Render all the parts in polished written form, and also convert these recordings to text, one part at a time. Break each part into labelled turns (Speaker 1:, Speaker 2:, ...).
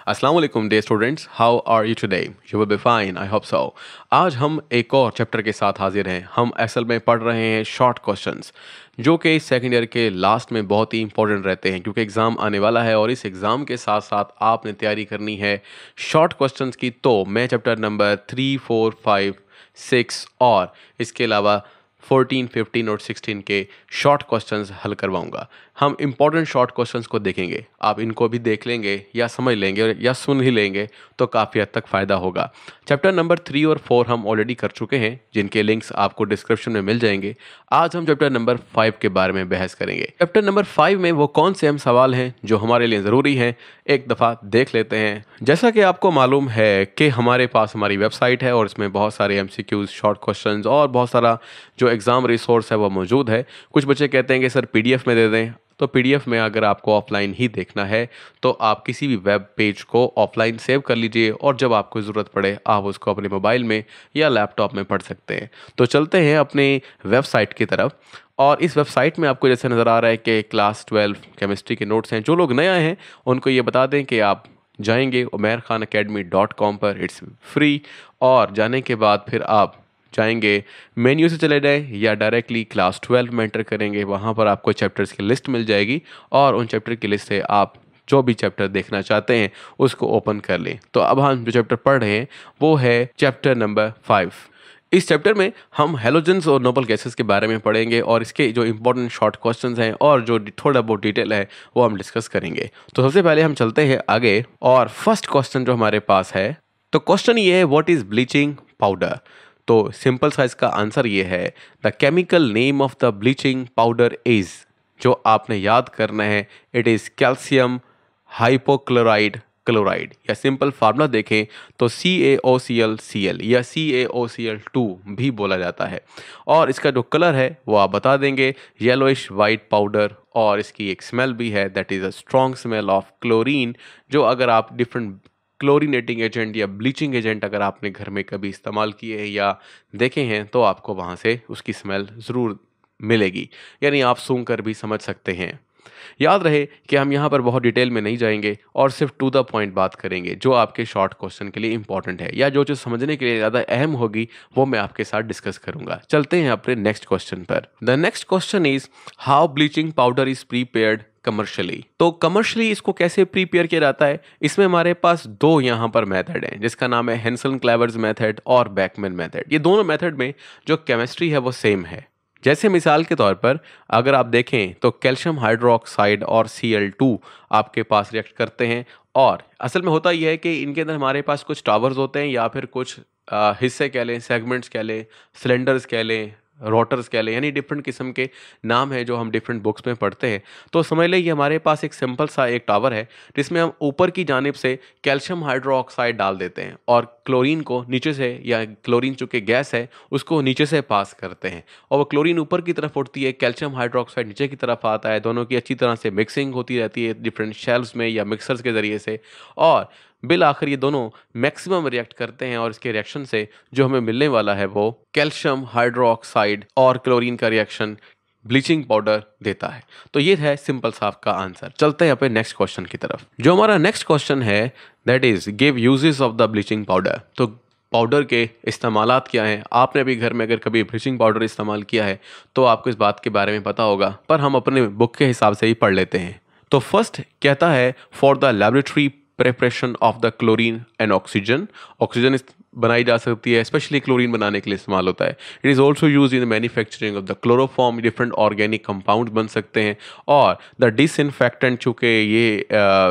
Speaker 1: अस्सलाम वालेकुम dear students, how are you today? You will be fine, I hope so. आज हम एक और चैप्टर के साथ हाजिर हैं। हम असल में पढ़ रहे हैं शॉर्ट क्वेश्चंस, जो कि सेकंड ईयर के लास्ट में बहुत ही इंपॉर्टेंट रहते हैं, क्योंकि एग्ज़ाम आने वाला है और इस एग्ज़ाम के साथ साथ आपने तैयारी करनी है शॉर्ट क्वेश्चंस की। तो मैं चैप्टर नंबर 3, 4, 5, 6 और इसके अलावा 14, 15 और 16 के शॉर्ट क्वेश्चंस हल करवाऊंगा। हम इंपॉर्टेंट शॉर्ट क्वेश्चंस को देखेंगे, आप इनको भी देख लेंगे या समझ लेंगे या सुन ही लेंगे तो काफ़ी हद तक फ़ायदा होगा। चैप्टर नंबर 3 और 4 हम ऑलरेडी कर चुके हैं, जिनके लिंक्स आपको डिस्क्रिप्शन में मिल जाएंगे। आज हम चैप्टर नंबर 5 के बारे में बहस करेंगे। चैप्टर नंबर 5 में वो कौन से अहम सवाल हैं जो हमारे लिए ज़रूरी हैं, एक दफ़ा देख लेते हैं। जैसा कि आपको मालूम है कि हमारे पास हमारी वेबसाइट है और इसमें बहुत सारे MCQs, शॉर्ट क्वेश्चंस और बहुत सारा जो एग्ज़ाम रिसोर्स है वो मौजूद है। कुछ बच्चे कहते हैं कि सर PDF में दे दें, तो PDF में अगर आपको ऑफलाइन ही देखना है तो आप किसी भी वेब पेज को ऑफलाइन सेव कर लीजिए और जब आपको ज़रूरत पड़े आप उसको अपने मोबाइल में या लैपटॉप में पढ़ सकते हैं। तो चलते हैं अपने वेबसाइट की तरफ। और इस वेबसाइट में आपको जैसे नज़र आ रहा है कि क्लास 12 केमिस्ट्री के नोट्स हैं। जो लोग नए आए हैं उनको ये बता दें कि आप जाएंगे umairkhanacademy.com पर, इट्स फ्री। और जाने के बाद फिर आप जाएंगे, मेन्यू से चले जाएं या डायरेक्टली क्लास 12 में एंटर करेंगे। वहाँ पर आपको चैप्टर्स की लिस्ट मिल जाएगी और उन चैप्टर की लिस्ट से आप जो भी चैप्टर देखना चाहते हैं उसको ओपन कर लें। तो अब हम जो चैप्टर पढ़ रहे हैं वो है चैप्टर नंबर 5। इस चैप्टर में हम हेलोजन्स और नोबल गैसेस के बारे में पढ़ेंगे और इसके जो इंपॉर्टेंट शॉर्ट क्वेश्चंस हैं और जो थोड़ा बहुत डिटेल है वो हम डिस्कस करेंगे। तो सबसे पहले हम चलते हैं आगे और फर्स्ट क्वेश्चन जो हमारे पास है, तो क्वेश्चन ये है, व्हाट इज ब्लीचिंग पाउडर? तो सिंपल सा इसका आंसर ये है, the chemical name of the bleaching powder is, जो आपने याद करना है, it is calcium hypochlorite chloride. या सिंपल फार्मूला देखें तो CaOCl या CaOCl2 भी बोला जाता है। और इसका जो कलर है वो आप बता देंगे, येलोइश वाइट पाउडर। और इसकी एक स्मेल भी है, that is a strong smell of chlorine. जो अगर आप डिफरेंट क्लोरीनेटिंग एजेंट या ब्लीचिंग एजेंट अगर आपने घर में कभी इस्तेमाल किए हैं या देखे हैं तो आपको वहाँ से उसकी स्मेल ज़रूर मिलेगी, यानी आप सूंघ कर भी समझ सकते हैं। याद रहे कि हम यहाँ पर बहुत डिटेल में नहीं जाएंगे और सिर्फ टू द पॉइंट बात करेंगे, जो आपके शॉर्ट क्वेश्चन के लिए इंपॉर्टेंट है या जो चीज़ समझने के लिए ज़्यादा अहम होगी वो मैं आपके साथ डिस्कस करूंगा। चलते हैं अपने नेक्स्ट क्वेश्चन पर। The next question is, how bleaching powder is prepared commercially? तो कमर्शियली इसको कैसे प्रीपेयर किया जाता है? इसमें हमारे पास दो यहाँ पर मेथड हैं, जिसका नाम है हेंसन क्लेवर्स मेथड और बैकमैन मेथड। ये दोनों मेथड में जो केमिस्ट्री है वो सेम है। जैसे मिसाल के तौर पर अगर आप देखें तो कैल्शियम हाइड्रोक्साइड और Cl2 आपके पास रिएक्ट करते हैं। और असल में होता यह है कि इनके अंदर हमारे पास कुछ टावर्स होते हैं या फिर कुछ हिस्से कह लें, सेगमेंट्स कह लें, सिलेंडर्स कह लें, रोटर्स कह लें, यानी डिफरेंट किस्म के नाम है जो हम डिफरेंट बुक्स में पढ़ते हैं। तो समझ लें ये हमारे पास एक सिंपल सा एक टावर है जिसमें हम ऊपर की जानिब से कैल्शियम हाइड्रोक्साइड डाल देते हैं और क्लोरीन को नीचे से, या क्लोरीन चूँकि गैस है उसको नीचे से पास करते हैं। और वो क्लोरीन ऊपर की तरफ उठती है, कैल्शियम हाइड्रोक्साइड नीचे की तरफ आता है। दोनों की अच्छी तरह से मिक्सिंग होती रहती है डिफरेंट शेल्व्स में या मिक्सर्स के ज़रिए से, और बिल आखिर ये दोनों मैक्सिमम रिएक्ट करते हैं और इसके रिएक्शन से जो हमें मिलने वाला है वो कैल्शियम हाइड्रोक्साइड और क्लोरीन का रिएक्शन ब्लीचिंग पाउडर देता है। तो ये है सिंपल सा आपका आंसर। चलते हैं अपने नेक्स्ट क्वेश्चन की तरफ। जो हमारा नेक्स्ट क्वेश्चन है that is, give uses of the bleaching powder. तो पाउडर के इस्तेमालात क्या हैं? आपने भी घर में अगर कभी ब्लीचिंग पाउडर इस्तेमाल किया है तो आपको इस बात के बारे में पता होगा, पर हम अपने बुक के हिसाब से ही पढ़ लेते हैं। तो फर्स्ट कहता है, for the laboratory preparation of the chlorine and oxygen. Oxygen बनाई जा सकती है, स्पेशली क्लोरीन बनाने के लिए इस्तेमाल होता है। It is also use in the manufacturing of the chloroform. Different organic compound बन सकते हैं। और द डिसइंफेक्टेंट, चूँकि ये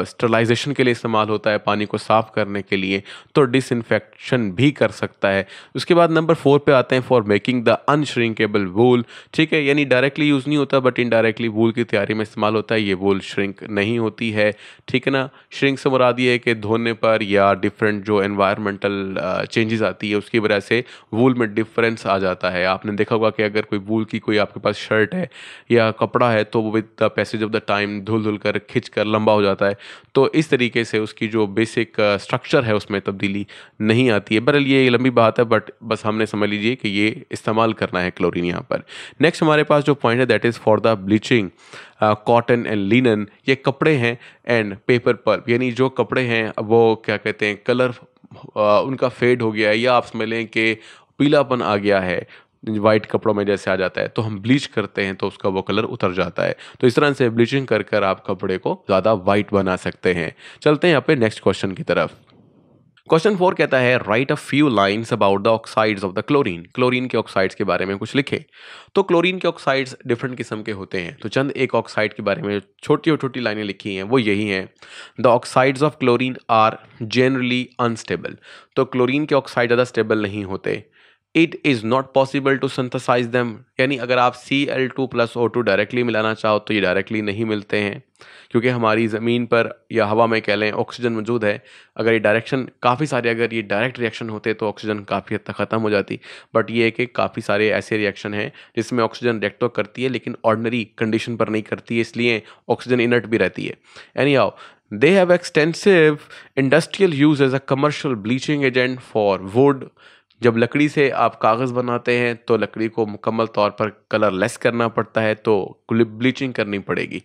Speaker 1: स्टरलाइजेशन के लिए इस्तेमाल होता है, पानी को साफ करने के लिए, तो डिसइंफेक्शन भी कर सकता है। उसके बाद नंबर 4 पे आते हैं, फॉर मेकिंग द अनश्रिंकेबल वूल। ठीक है, यानी डायरेक्टली यूज़ नहीं होता बट इनडायरेक्टली वूल की तैयारी में इस्तेमाल होता है। ये वूल श्रिंक नहीं होती है, ठीक है ना। श्रिंक से मुराद ये है कि धोने पर या डिफरेंट जो एनवायरमेंटल चेंजेस आती है, उसकी वजह से वूल में डिफरेंस आ जाता है। आपने देखा होगा कि अगर कोई वूल की कोई आपके पास शर्ट है या कपड़ा है तो वो with the passage of the time धुल धुल कर खिंच कर लंबा हो जाता है। तो इस तरीके से उसकी जो बेसिक स्ट्रक्चर है उसमें तब्दीली नहीं आती है। बहरहाल ये लंबी बात है, बट बस हमने समझ लीजिए कि ये इस्तेमाल करना है क्लोरीन यहाँ पर। नेक्स्ट हमारे पास जो पॉइंट है that is for the bleaching cotton and linen, ये कपड़े हैं, एंड पेपर पल्प, यानी जो कपड़े हैं वो क्या कहते हैं कलर उनका फेड हो गया है, या आप समझ लें कि पीलापन आ गया है, वाइट कपड़ों में जैसे आ जाता है, तो हम ब्लीच करते हैं तो उसका वो कलर उतर जाता है। तो इस तरह से ब्लीचिंग कर कर आप कपड़े को ज़्यादा वाइट बना सकते हैं। चलते हैं यहाँ पे नेक्स्ट क्वेश्चन की तरफ। क्वेश्चन 4 कहता है right a few lines about the oxides of the chlorine, chlorine के ऑक्साइड्स के बारे में कुछ लिखे। तो क्लोरीन के ऑक्साइड्स डिफरेंट किस्म के होते हैं, तो चंद एक ऑक्साइड के बारे में छोटी छोटी लाइनें लिखी हैं वो यही हैं। The oxides of chlorine are generally unstable, तो क्लोरीन के ऑक्साइड ज़्यादा स्टेबल नहीं होते। It is not possible to synthesize them, यानी अगर आप Cl2+O2 डायरेक्टली मिलाना चाहो तो ये डायरेक्टली नहीं मिलते हैं, क्योंकि हमारी ज़मीन पर या हवा में कह लें ऑक्सीजन मौजूद है। अगर ये डायरेक्शन काफ़ी सारे अगर ये डायरेक्ट रिएक्शन होते तो ऑक्सीजन काफ़ी हद तक ख़त्म हो जाती, बट ये है कि काफ़ी सारे ऐसे रिएक्शन हैं जिसमें ऑक्सीजन रिएक्ट तो करती है लेकिन ऑर्डिनरी कंडीशन पर नहीं करती है, इसलिए ऑक्सीजन इनर्ट भी रहती है। Any how they have extensive industrial use as a commercial bleaching agent for wood। जब लकड़ी से आप कागज़ बनाते हैं तो लकड़ी को मुकम्मल तौर पर कलर लेस करना पड़ता है, तो ब्लीचिंग करनी पड़ेगी।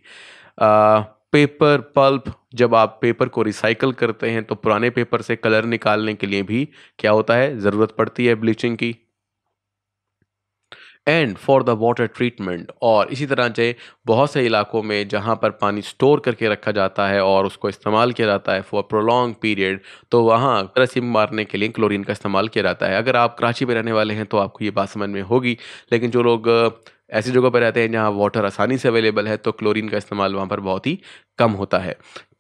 Speaker 1: पेपर पल्प, जब आप पेपर को रिसाइकल करते हैं तो पुराने पेपर से कलर निकालने के लिए भी क्या होता है, ज़रूरत पड़ती है ब्लीचिंग की। And for the water treatment, और इसी तरह से बहुत से इलाकों में जहाँ पर पानी स्टोर करके रखा जाता है और उसको इस्तेमाल किया जाता है फॉर प्रोलॉन्ग पीरियड, तो वहाँ जरासीम मारने के लिए क्लोरीन का इस्तेमाल किया जाता है। अगर आप कराची में रहने वाले हैं तो आपको ये बात समझ में होगी, लेकिन जो लोग ऐसी जगहों पर रहते हैं जहाँ वाटर आसानी से अवेलेबल है तो क्लोरीन का इस्तेमाल वहाँ पर बहुत ही कम होता है।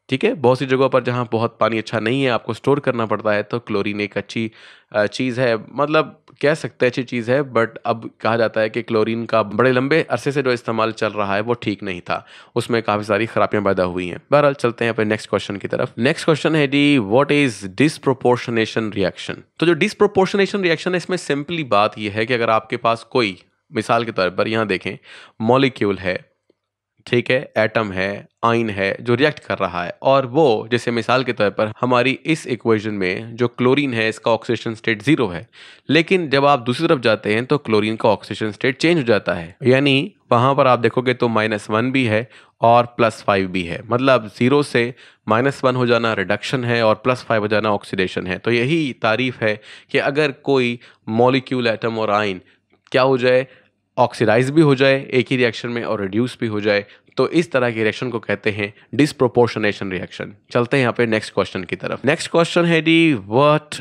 Speaker 1: ठीक है, बहुत सी जगहों पर जहाँ बहुत पानी अच्छा नहीं है, आपको स्टोर करना पड़ता है, तो क्लोरीन एक अच्छी चीज़ है, मतलब कह सकते हैं अच्छी चीज़ है, बट अब कहा जाता है कि क्लोरीन का बड़े लंबे अरसे से जो इस्तेमाल चल रहा है वो ठीक नहीं था, उसमें काफ़ी सारी खराबियां पैदा हुई हैं। बहरहाल चलते हैं अपने नेक्स्ट क्वेश्चन की तरफ। नेक्स्ट क्वेश्चन है जी व्हाट इज डिसप्रोपोर्शनेशन रिएक्शन। तो जो डिसप्रोपोर्शनेशन रिएक्शन है इसमें सिंपली बात यह है कि अगर आपके पास कोई, मिसाल के तौर पर यहाँ देखें, मॉलिक्यूल है, ठीक है, एटम है, आयन है जो रिएक्ट कर रहा है, और वो जैसे मिसाल के तौर पर हमारी इस इक्वेशन में जो क्लोरीन है इसका ऑक्सीडेशन स्टेट 0 है, लेकिन जब आप दूसरी तरफ जाते हैं तो क्लोरीन का ऑक्सीडेशन स्टेट चेंज हो जाता है, यानी वहाँ पर आप देखोगे तो -1 भी है और +5 भी है, मतलब 0 से -1 हो जाना रिडक्शन है और +5 हो जाना ऑक्सीडेशन है। तो यही तारीफ है कि अगर कोई मॉलिक्यूल, एटम और आयन क्या हो जाए, ऑक्सीडाइज भी हो जाए एक ही रिएक्शन में और रिड्यूस भी हो जाए, तो इस तरह की रिएक्शन को कहते हैं डिसप्रोपोर्शनेशन रिएक्शन। चलते हैं यहाँ पे नेक्स्ट क्वेश्चन की तरफ। नेक्स्ट क्वेश्चन है डी व्हाट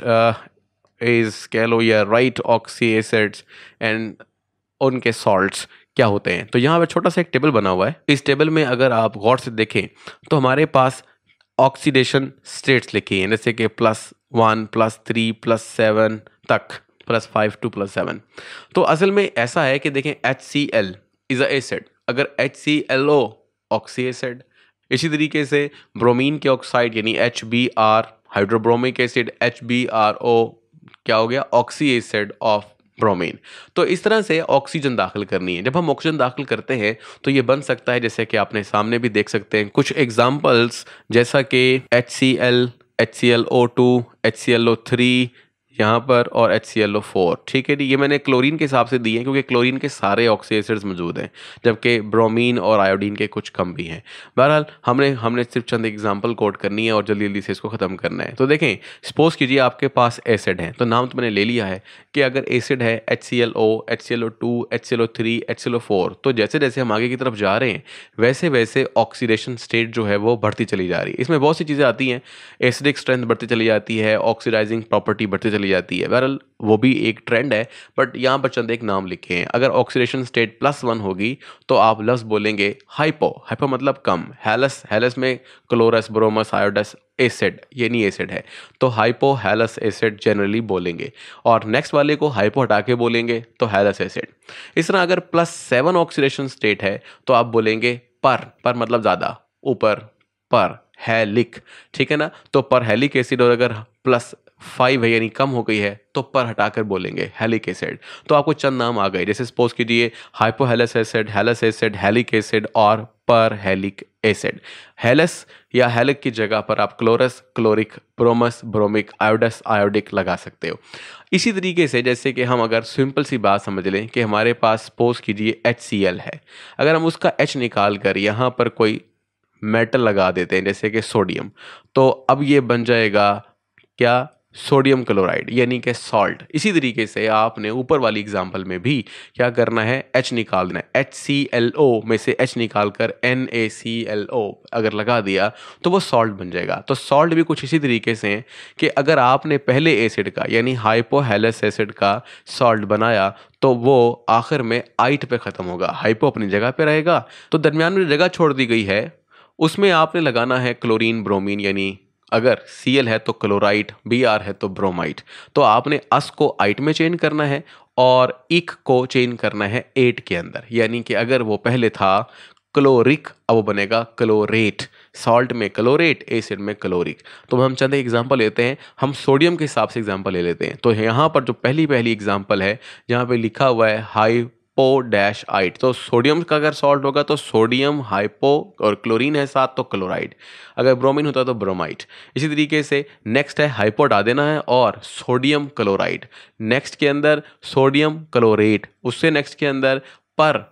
Speaker 1: इज कह लो या राइट ऑक्सी एसिड्स एंड उनके सॉल्ट्स क्या होते हैं। तो यहाँ पे छोटा सा एक टेबल बना हुआ है, इस टेबल में अगर आप गौर से देखें तो हमारे पास ऑक्सीडेशन स्टेट्स लिखी हैं, जैसे कि +1 +3 +7 तक, +5 to +7। तो असल में ऐसा है कि देखें HCl इज़ अ एसिड, अगर HClO ऑक्सी एसिड, इसी तरीके से ब्रोमीन के ऑक्साइड यानी HBr हाइड्रोब्रोमिक एसिड, HBrO क्या हो गया, ऑक्सी एसिड ऑफ ब्रोमीन। तो इस तरह से ऑक्सीजन दाखिल करनी है। जब हम ऑक्सीजन दाखिल करते हैं तो ये बन सकता है, जैसे कि आपने सामने भी देख सकते हैं कुछ एग्जाम्पल्स, जैसा कि HCl, HClO2, HClO3 यहाँ पर और HClO4। ठीक है जी, ये मैंने क्लोरीन के हिसाब से दिए हैं क्योंकि क्लोरीन के सारे ऑक्सी एसिड्स मौजूद हैं, जबकि ब्रोमीन और आयोडीन के कुछ कम भी हैं। बहरहाल हमने सिर्फ चंद एग्जांपल कोट करनी है और जल्दी जल्दी से इसको ख़त्म करना है। तो देखें, सपोज कीजिए आपके पास एसिड है, तो नाम तो मैंने ले लिया है कि अगर एसिड है HClO, HClO2, HClO3, HClO4, तो जैसे जैसे हम आगे की तरफ जा रहे हैं वैसे वैसे ऑक्सीडेशन स्टेट जो है वो बढ़ती चली जा रही है। इसमें बहुत सी चीज़ें आती हैं, एसिडिक स्ट्रेंथ बढ़ती चली जाती है, ऑक्सीडाइजिंग प्रॉपर्टी बढ़ती चली जाती है। बहरहाल वो भी एक ट्रेंड है, बट यहाँ पर चंद एक नाम लिखे हैं। अगर ऑक्सीडेशन स्टेट +1 होगी तो आप लफ्ज़ बोलेंगे हाइपो, हाइपो मतलब कम, हेलस, हेलस में क्लोरस, ब्रोमस, आयोडस, एसिड, ये नहीं एसिड है, तो हाइपो हेलस एसिड जनरली बोलेंगे, और नेक्स्ट वाले को हाइपो हटा के बोलेंगे तो हेलस एसिड। इस तरह अगर +7 ऑक्सीडेशन स्टेट है तो आप बोलेंगे पर मतलब ज़्यादा, ऊपर, पर हेलिक, ठीक है ना, तो पर हेलिक एसिड, और अगर 5 है यानी कम हो गई है तो पर हटाकर बोलेंगे हैलिक एसिड। तो आपको चंद नाम आ गए, जैसे सपोज कीजिए hypohalous acid, halous acid, halic acid और पर हैलिक एसिड। हेलस या हैलिक की जगह पर आप क्लोरस, क्लोरिक, ब्रोमस, ब्रोमिक, आयोडस, आयोडिक लगा सकते हो। इसी तरीके से जैसे कि हम अगर सिंपल सी बात समझ लें कि हमारे पास सपोज कीजिए HCl है, अगर हम उसका H निकाल कर यहाँ पर कोई मेटल लगा देते हैं जैसे कि सोडियम, तो अब ये बन जाएगा क्या, सोडियम क्लोराइड यानी कि सॉल्ट। इसी तरीके से आपने ऊपर वाली एग्जांपल में भी क्या करना है, H निकाल देना है, HClO में से H निकाल कर NaClO अगर लगा दिया तो वो सॉल्ट बन जाएगा। तो सॉल्ट भी कुछ इसी तरीके से है कि अगर आपने पहले एसिड का यानी हाइपोहेलस एसिड का सॉल्ट बनाया तो वो आखिर में आइट पे ख़त्म होगा, हाइपो अपनी जगह पे रहेगा, तो दरमियान में जगह छोड़ दी गई है उसमें आपने लगाना है क्लोरीन, ब्रोमीन, यानी अगर Cl है तो क्लोराइड, Br है तो ब्रोमाइड। तो आपने अस को आइट में चेंज करना है और इक को चेंज करना है एट के अंदर, यानी कि अगर वो पहले था क्लोरिक अब वो बनेगा क्लोरेट, सॉल्ट में क्लोरेट, एसिड में क्लोरिक। तो हम चंद एग्जांपल लेते हैं, हम सोडियम के हिसाब से एग्जांपल ले लेते हैं। तो यहाँ पर जो पहली एग्जांपल है जहाँ पे लिखा हुआ है हाइपो डैश आइट, तो सोडियम का अगर सॉल्ट होगा तो सोडियम हाइपो और क्लोरीन है साथ तो क्लोराइड, अगर ब्रोमीन होता तो ब्रोमाइड। इसी तरीके से नेक्स्ट है हाइपो हटा देना है और सोडियम क्लोराइड, नेक्स्ट के अंदर सोडियम क्लोरेट, उससे नेक्स्ट के अंदर पर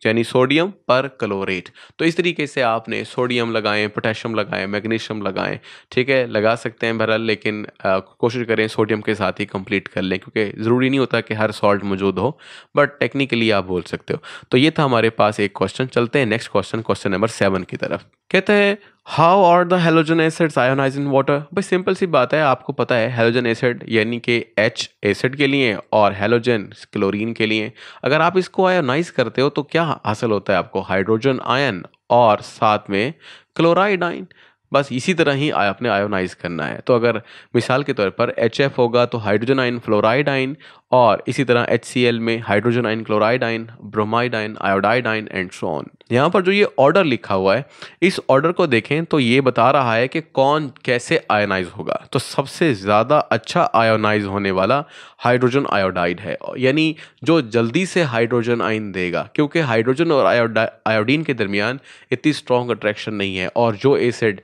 Speaker 1: यानी सोडियम पर क्लोरेट। तो इस तरीके से आपने सोडियम लगाएं, पोटेशियम लगाएं, मैग्नीशियम लगाएं, ठीक है लगा सकते हैं बहरहाल, लेकिन कोशिश करें सोडियम के साथ ही कंप्लीट कर लें क्योंकि ज़रूरी नहीं होता कि हर सॉल्ट मौजूद हो, बट टेक्निकली आप बोल सकते हो। तो ये था हमारे पास एक क्वेश्चन। चलते हैं नेक्स्ट क्वेश्चन, क्वेश्चन नंबर 7 की तरफ। कहते हैं how are the halogen acids ionize in water. भाई सिंपल सी बात है, आपको पता है हेलोजन एसिड यानी कि H एसिड के लिए और हेलोजन क्लोरीन के लिए। अगर आप इसको आयोनाइज करते हो तो क्या हासिल होता है आपको, हाइड्रोजन आयन और साथ में क्लोराइड आयन। बस इसी तरह ही आपने आयोनाइज करना है। तो अगर मिसाल के तौर पर HF होगा तो हाइड्रोजन आयन, फ्लोराइड आयन, और इसी तरह HCl में hydrogen ion, chloride ion, bromide ion, iodide ion and so on. यहाँ पर जो ये ऑर्डर लिखा हुआ है इस ऑर्डर को देखें तो ये बता रहा है कि कौन कैसे आयोनाइज होगा। तो सबसे ज़्यादा अच्छा आयोनाइज होने वाला हाइड्रोजन आयोडाइड है, यानी जो जल्दी से हाइड्रोजन आयन देगा, क्योंकि हाइड्रोजन और आयोडीन के दरमियान इतनी स्ट्रॉन्ग अट्रैक्शन नहीं है। और जो acid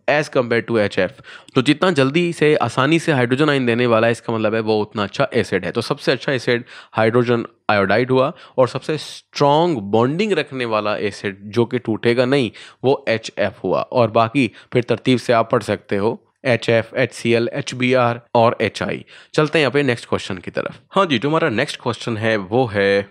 Speaker 1: as compare to HF, तो जितना जल्दी से आसानी से हाइड्रोजन आयन देने वाला है इसका मतलब है वो उतना अच्छा एसिड है। तो सबसे अच्छा एसिड हाइड्रोजन आयोडाइड हुआ, और सबसे स्ट्रॉन्ग बॉन्डिंग रखने वाला एसिड जो कि टूटेगा नहीं वो HF हुआ। और बाकी फिर तरतीब से आप पढ़ सकते हो HF, HCl, HBr और HI। चलते हैं यहाँ पे नेक्स्ट क्वेश्चन की तरफ। हाँ जी, जो हमारा नेक्स्ट क्वेश्चन है वो है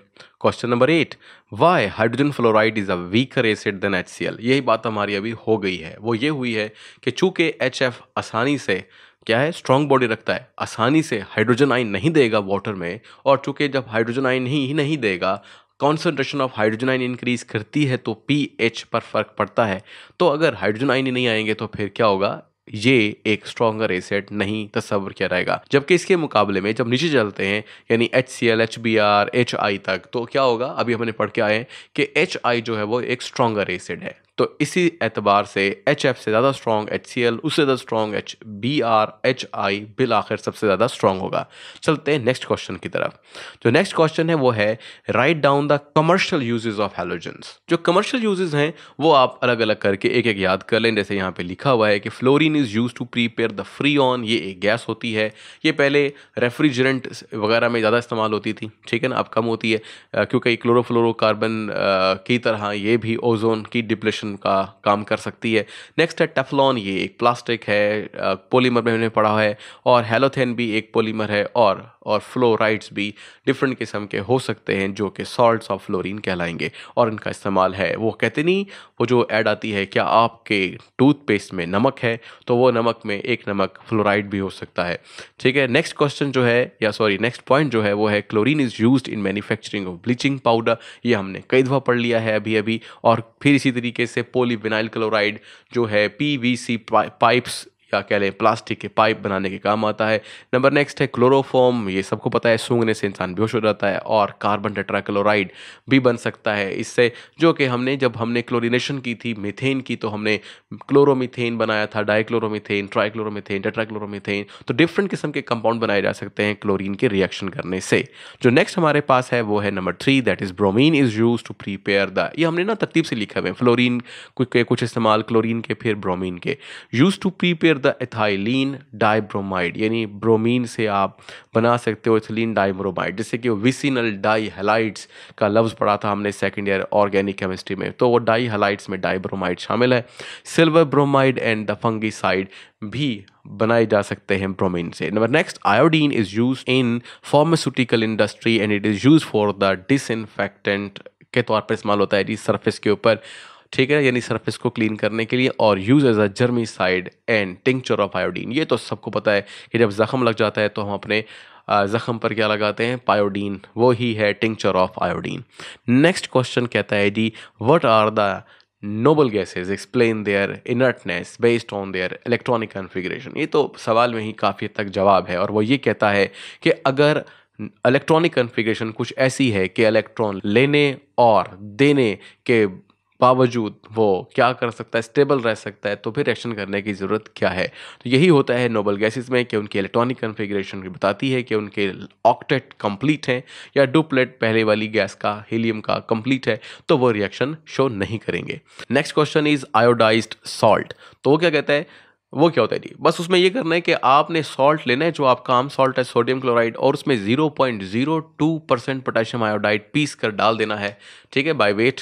Speaker 1: question number 8, why hydrogen fluoride is a weaker acid than HCl। यही बात हमारी अभी हो गई है, वो ये हुई है कि चूंकि HF आसानी से क्या है, स्ट्रॉन्ग बॉडी रखता है, आसानी से हाइड्रोजन आयन नहीं देगा वाटर में, और चूंकि जब हाइड्रोजन आयन ही नहीं देगा, concentration of hydrogen ion increase करती है तो pH पर फर्क पड़ता है। तो अगर हाइड्रोजन आयन ही नहीं आएंगे तो फिर क्या होगा, ये एक स्ट्रॉन्गर एसिड नहीं तस्वर किया रहेगा। जबकि इसके मुकाबले में जब नीचे चलते हैं यानी HCl, HBr, HI तक, तो क्या होगा, अभी हमने पढ़ के आए हैं कि HI जो है वो एक स्ट्रॉन्गर एसिड है। तो इसी एतबार से HF से ज़्यादा स्ट्रॉन्ग HCl, उससे ज़्यादा स्ट्रॉन्ग HBr, HI बिल आखिर सबसे ज़्यादा स्ट्रॉन्ग होगा। चलते हैं नेक्स्ट क्वेश्चन की तरफ। जो नेक्स्ट क्वेश्चन है वो है write down the commercial uses of halogens. जो कमर्शियल यूजेस हैं वो आप अलग अलग करके एक एक याद कर लें। जैसे यहाँ पे लिखा हुआ है कि fluorine is use to prepare the freon, ये एक गैस होती है, ये पहले रेफ्रिजरेंट वगैरह में ज़्यादा इस्तेमाल होती थी, ठीक है ना, अब कम होती है क्योंकि क्लोरोफ्लोरोकार्बन की तरह ये भी ओजोन की डिप्लेशन का काम कर सकती है। नेक्स्ट है टेफ्लॉन, ये एक प्लास्टिक है, पॉलीमर में हमने पढ़ा है, और हेलोथेन भी एक पॉलीमर है, और फ्लोराइड्स भी डिफरेंट किस्म के हो सकते हैं जो कि सॉल्ट्स ऑफ फ्लोरीन कहलाएंगे, और इनका इस्तेमाल है। वो कहते नहीं, वो जो ऐड आती है, क्या आपके टूथपेस्ट में नमक है तो वो नमक में एक नमक फ्लोराइड भी हो सकता है, ठीक है। नेक्स्ट क्वेश्चन जो है, या सॉरी नेक्स्ट पॉइंट जो है वो है chlorine is used in manufacturing of bleaching powder. ये हमने कई दफ़ा पढ़ लिया है अभी अभी। और फिर इसी तरीके से पॉलीविनाइल क्लोराइड जो है PVC पाइप्स या कह लें प्लास्टिक के पाइप बनाने के काम आता है। नंबर नेक्स्ट है क्लोरोफॉर्म, ये सबको पता है, सूंघने से इंसान बेहोश हो जाता है। और कार्बन टेट्राक्लोराइड भी बन सकता है इससे, जो कि जब हमने क्लोरीनेशन की थी मीथेन की, तो हमने क्लोरोमीथेन बनाया था, डाइक्लोरोमीथेन, ट्राइक्लोरोमीथेन, टेट्राक्लोरोमीथेन। तो डिफरेंट किस्म के कंपाउंड बनाए जा सकते हैं क्लोरीन के रिएक्शन करने से। जो नेक्स्ट हमारे पास है वो है number 3, that is bromine is use to prepare the, ये हमने ना तरतीब से लिखा हुआ है, फ्लोरीन के कुछ इस्तेमाल क्लोरीन के, फिर ब्रोमीन के। Use to prepare the ethylene dibromide, यानी ब्रोमीन से आप बना सकते हो एथिलीन डाइब्रोमाइड, जैसे कि विसिनल डाई हैलाइड्स का लफ्ज़ पढ़ा था हमने सेकेंड ईयर ऑर्गेनिक केमिस्ट्री में, तो वो डाई हैलाइड्स में डाइब्रोमाइड शामिल है। Silver bromide and the fungicide भी बनाए जा सकते हैं ब्रोमीन से। Number next, iodine is use in pharmaceutical industry and it is use for the disinfectant के तौर पर इस्तेमाल होता है जी सरफेस के ऊपर, ठीक है, यानी सरफेस को क्लीन करने के लिए, और use as a germicide and tincture of iodine. ये तो सबको पता है कि जब जख्म लग जाता है तो हम अपने जख्म पर क्या लगाते हैं, पायोडीन, वो ही है tincture of iodine. Next question कहता है जी, what are the noble gases, explain their inertness based on their electronic configuration. ये तो सवाल में ही काफ़ी हद तक जवाब है, और वो ये कहता है कि अगर इलेक्ट्रॉनिक कॉन्फ़िगरेशन कुछ ऐसी है कि इलेक्ट्रॉन लेने और देने के बावजूद वो क्या कर सकता है, स्टेबल रह सकता है, तो फिर रिएक्शन करने की ज़रूरत क्या है। तो यही होता है नोबल गैसेस में कि उनकी इलेक्ट्रॉनिक कॉन्फ़िगरेशन बताती है कि उनके ऑक्टेट कंप्लीट हैं या डुप्लेट पहले वाली गैस का, हीलियम का कंप्लीट है, तो वो रिएक्शन शो नहीं करेंगे। Next question is iodised salt. तो वो क्या कहता है, वो क्या होता है जी, बस उसमें ये करना है कि आपने सॉल्ट लेना है, जो आपका आम सॉल्ट है सोडियम क्लोराइड, और उसमें 0.02% पोटेशियम आयोडाइड पीस कर डाल देना है, ठीक है, बाय वेट,